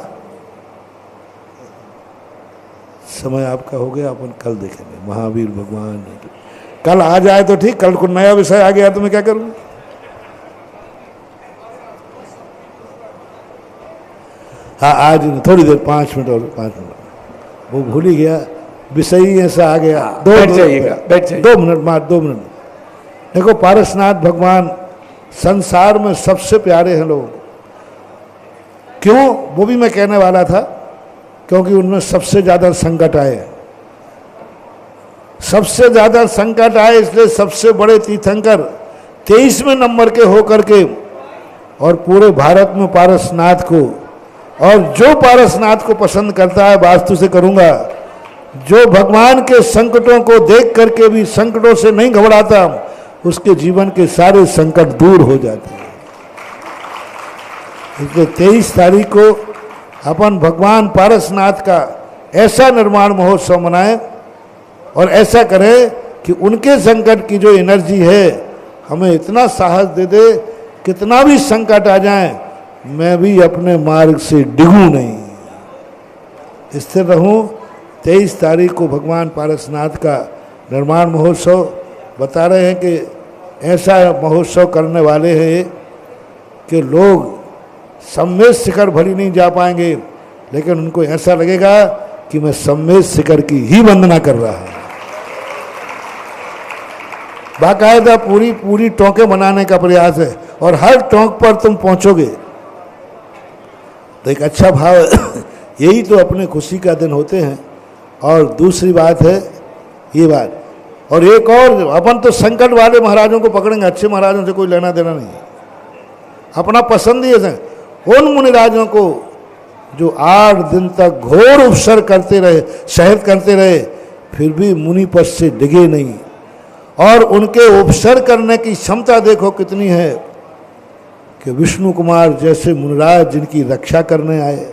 समय आपका हो गया, अपन कल देखेंगे। महावीर भगवान कल आ जाए तो ठीक, कल को नया विषय आ गया तो मैं क्या करूं। हाँ आज थोड़ी देर 5 मिनट और 5 मिनट वो भूल ही गया, विषय ही ऐसा आ गया। बैठ जाइए 2 मिनट मार 2 मिनट। देखो पारसनाथ भगवान संसार में सबसे प्यारे हैं लोग। क्यों, वो भी मैं कहने वाला था, क्योंकि उनमें सबसे ज़्यादा संकट आए, सबसे ज़्यादा संकट आए, इसलिए सबसे बड़े तीर्थंकर 23वें नंबर के होकर के और पूरे भारत में पारसनाथ को, और जो पारसनाथ को पसंद करता है, वास्तु से करूँगा, जो भगवान के संकटों को देख करके भी संकटों से नहीं घबराता, उसके जीवन के सारे संकट दूर हो जाते हैं। इसलिए 23 तारीख को अपन भगवान पारसनाथ का ऐसा निर्माण महोत्सव मनाएं और ऐसा करें कि उनके संकट की जो एनर्जी है हमें इतना साहस दे दे, कितना भी संकट आ जाए मैं भी अपने मार्ग से डिगूं नहीं, स्थिर रहूं। 23 तारीख को भगवान पारसनाथ का निर्माण महोत्सव बता रहे हैं कि ऐसा महोत्सव करने वाले हैं कि लोग सम्मेद शिखर भली नहीं जा पाएंगे, लेकिन उनको ऐसा लगेगा कि मैं सम्मेद शिखर की ही वंदना कर रहा हूं। बाकायदा पूरी पूरी टोंके बनाने का प्रयास है और हर टोंक पर तुम पहुंचोगे तो एक अच्छा भाव यही तो अपने खुशी का दिन होते हैं। और दूसरी बात है ये बात, और एक और, अपन तो संकट वाले महाराजों को पकड़ेंगे, अच्छे महाराजों से कोई लेना देना नहीं है, अपना पसंद ही है। उन मुनिराजों को जो 8 दिन तक घोर उपसर्ग करते रहे, शहद करते रहे, फिर भी मुनि पद से डिगे नहीं, और उनके उपसर्ग करने की क्षमता देखो कितनी है कि विष्णु कुमार जैसे मुनिराज जिनकी रक्षा करने आए,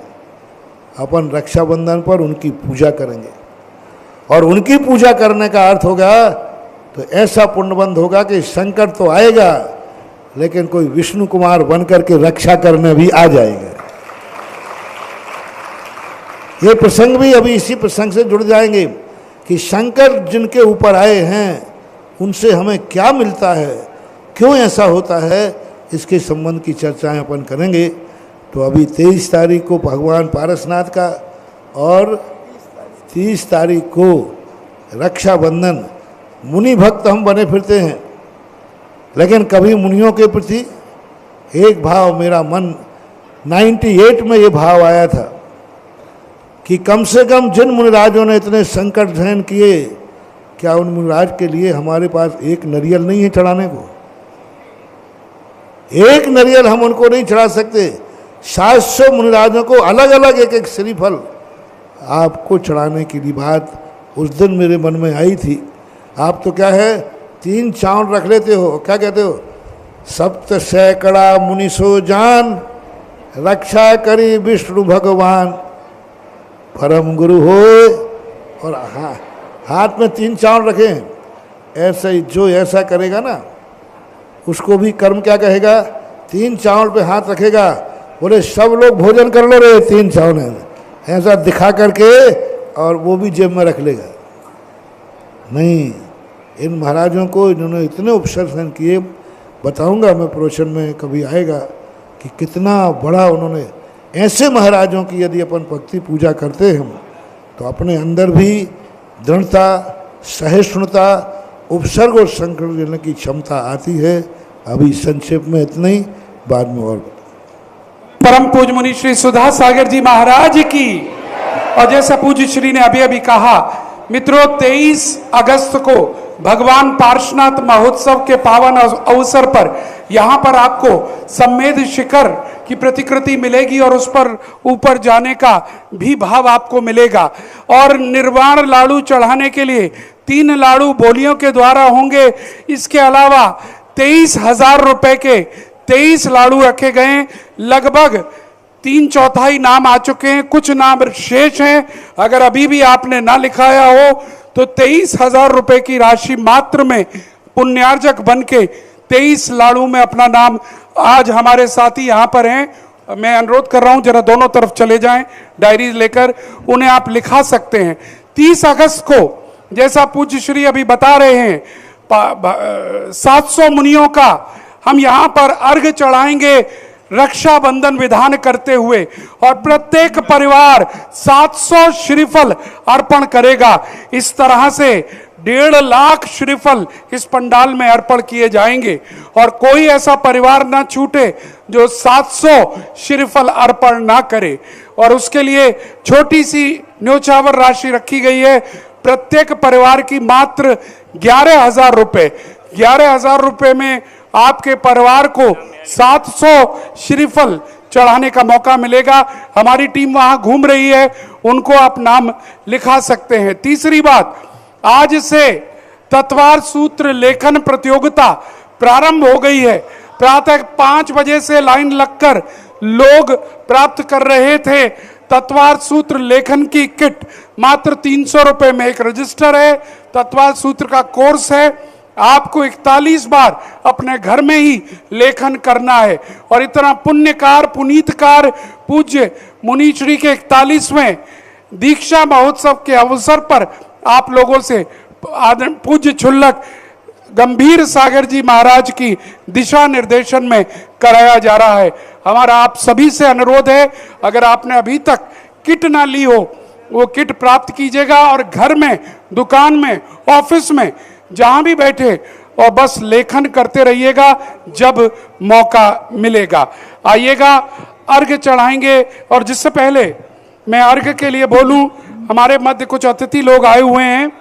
अपन रक्षाबंधन पर उनकी पूजा करेंगे, और उनकी पूजा करने का अर्थ होगा तो ऐसा पुण्यबंध होगा कि संकट तो आएगा, लेकिन कोई विष्णु कुमार बनकर के रक्षा करने भी आ जाएगा। ये प्रसंग भी अभी इसी प्रसंग से जुड़ जाएंगे कि संकट जिनके ऊपर आए हैं उनसे हमें क्या मिलता है, क्यों ऐसा होता है, इसके संबंध की चर्चाएं अपन करेंगे। तो अभी 23 तारीख को भगवान पारसनाथ का और 30 तारीख को रक्षाबंधन। मुनि भक्त हम बने फिरते हैं, लेकिन कभी मुनियों के प्रति एक भाव, मेरा मन 98 में ये भाव आया था कि कम से कम जिन मुनिराजों ने इतने संकट सहन किए, क्या उन मुनिराज के लिए हमारे पास एक नरियल नहीं है चढ़ाने को? एक नरियल हम उनको नहीं चढ़ा सकते। 700 मुनिराजों को अलग अलग एक एक श्रीफल आपको चढ़ाने की भी बात उस दिन मेरे मन में आई थी। आप तो क्या है 3 चावल रख लेते हो, क्या कहते हो, सप्त सैकड़ा मुनिसो जान, रक्षा करी विष्णु भगवान, परम गुरु हो, और हाथ में 3 चावल रखें। ऐसा ही जो ऐसा करेगा ना उसको भी कर्म क्या कहेगा, 3 चावल पे हाथ रखेगा, बोले सब लोग भोजन कर लो रे 3 चावल ऐसा दिखा करके, और वो भी जेब में रख लेगा। नहीं, इन महाराजों को इन्होंने इतने उपसर्ग सहन किए, बताऊंगा मैं प्रवचन में कभी आएगा कि कितना बड़ा उन्होंने। ऐसे महाराजों की यदि अपन भक्ति पूजा करते हैं तो अपने अंदर भी दृढ़ता, सहिष्णुता, उपसर्ग और संकट लेने की क्षमता आती है। अभी संक्षेप में इतना ही, बाद में और। परम पूज्य मुनि श्री सुधा सागर जी महाराज की। और जैसा पूज्य श्री ने अभी अभी कहा, मित्रों 23 अगस्त को भगवान पार्श्वनाथ महोत्सव के पावन अवसर पर यहाँ पर आपको सम्मेद शिखर की प्रतिकृति मिलेगी और उस पर ऊपर जाने का भी भाव आपको मिलेगा। और निर्वाण लाड़ू चढ़ाने के लिए 3 लाड़ू बोलियों के द्वारा होंगे। इसके अलावा 23,000 रुपए के 23 लाड़ू रखे गए। लगभग 3/4 नाम आ चुके हैं, कुछ नाम शेष हैं। अगर अभी भी आपने ना लिखाया हो तो 23,000 रुपए की राशि मात्र में पुण्यार्जक बन के 23 लाड़ू में अपना नाम, आज हमारे साथी यहाँ पर हैं, मैं अनुरोध कर रहा हूं जरा दोनों तरफ चले जाएं डायरी लेकर, उन्हें आप लिखा सकते हैं। 30 अगस्त को जैसा पूज्य श्री अभी बता रहे हैं 700 मुनियों का हम यहाँ पर अर्घ चढ़ाएंगे रक्षाबंधन विधान करते हुए, और प्रत्येक परिवार 700 श्रीफल अर्पण करेगा। इस तरह से 1.5 लाख श्रीफल इस पंडाल में अर्पण किए जाएंगे, और कोई ऐसा परिवार ना छूटे जो 700 श्रीफल अर्पण ना करे। और उसके लिए छोटी सी न्योछावर राशि रखी गई है, प्रत्येक परिवार की मात्र 11,000 रुपए। 11,000 रुपए में आपके परिवार को 700 श्रीफल चढ़ाने का मौका मिलेगा। हमारी टीम वहां घूम रही है, उनको आप नाम लिखा सकते हैं। तीसरी बात, आज से तत्वार सूत्र लेखन प्रतियोगिता प्रारंभ हो गई है। प्रातः 5 बजे से लाइन लगकर लोग प्राप्त कर रहे थे तत्वार सूत्र लेखन की किट। मात्र 300 रुपए में एक रजिस्टर है, तत्वार सूत्र का कोर्स है। आपको 41 बार अपने घर में ही लेखन करना है, और इतना पुण्यकार पुनीतकार पूज्य मुनीश्री के 41वें दीक्षा महोत्सव के अवसर पर आप लोगों से पूज्य छुल्लक गंभीर सागर जी महाराज की दिशा निर्देशन में कराया जा रहा है। हमारा आप सभी से अनुरोध है, अगर आपने अभी तक किट ना ली हो वो किट प्राप्त कीजिएगा, और घर में, दुकान में, ऑफिस में, जहां भी बैठे और बस लेखन करते रहिएगा जब मौका मिलेगा। आइएगा, अर्घ चढ़ाएंगे। और जिससे पहले मैं अर्घ के लिए बोलूं, हमारे मध्य कुछ अतिथि लोग आए हुए हैं।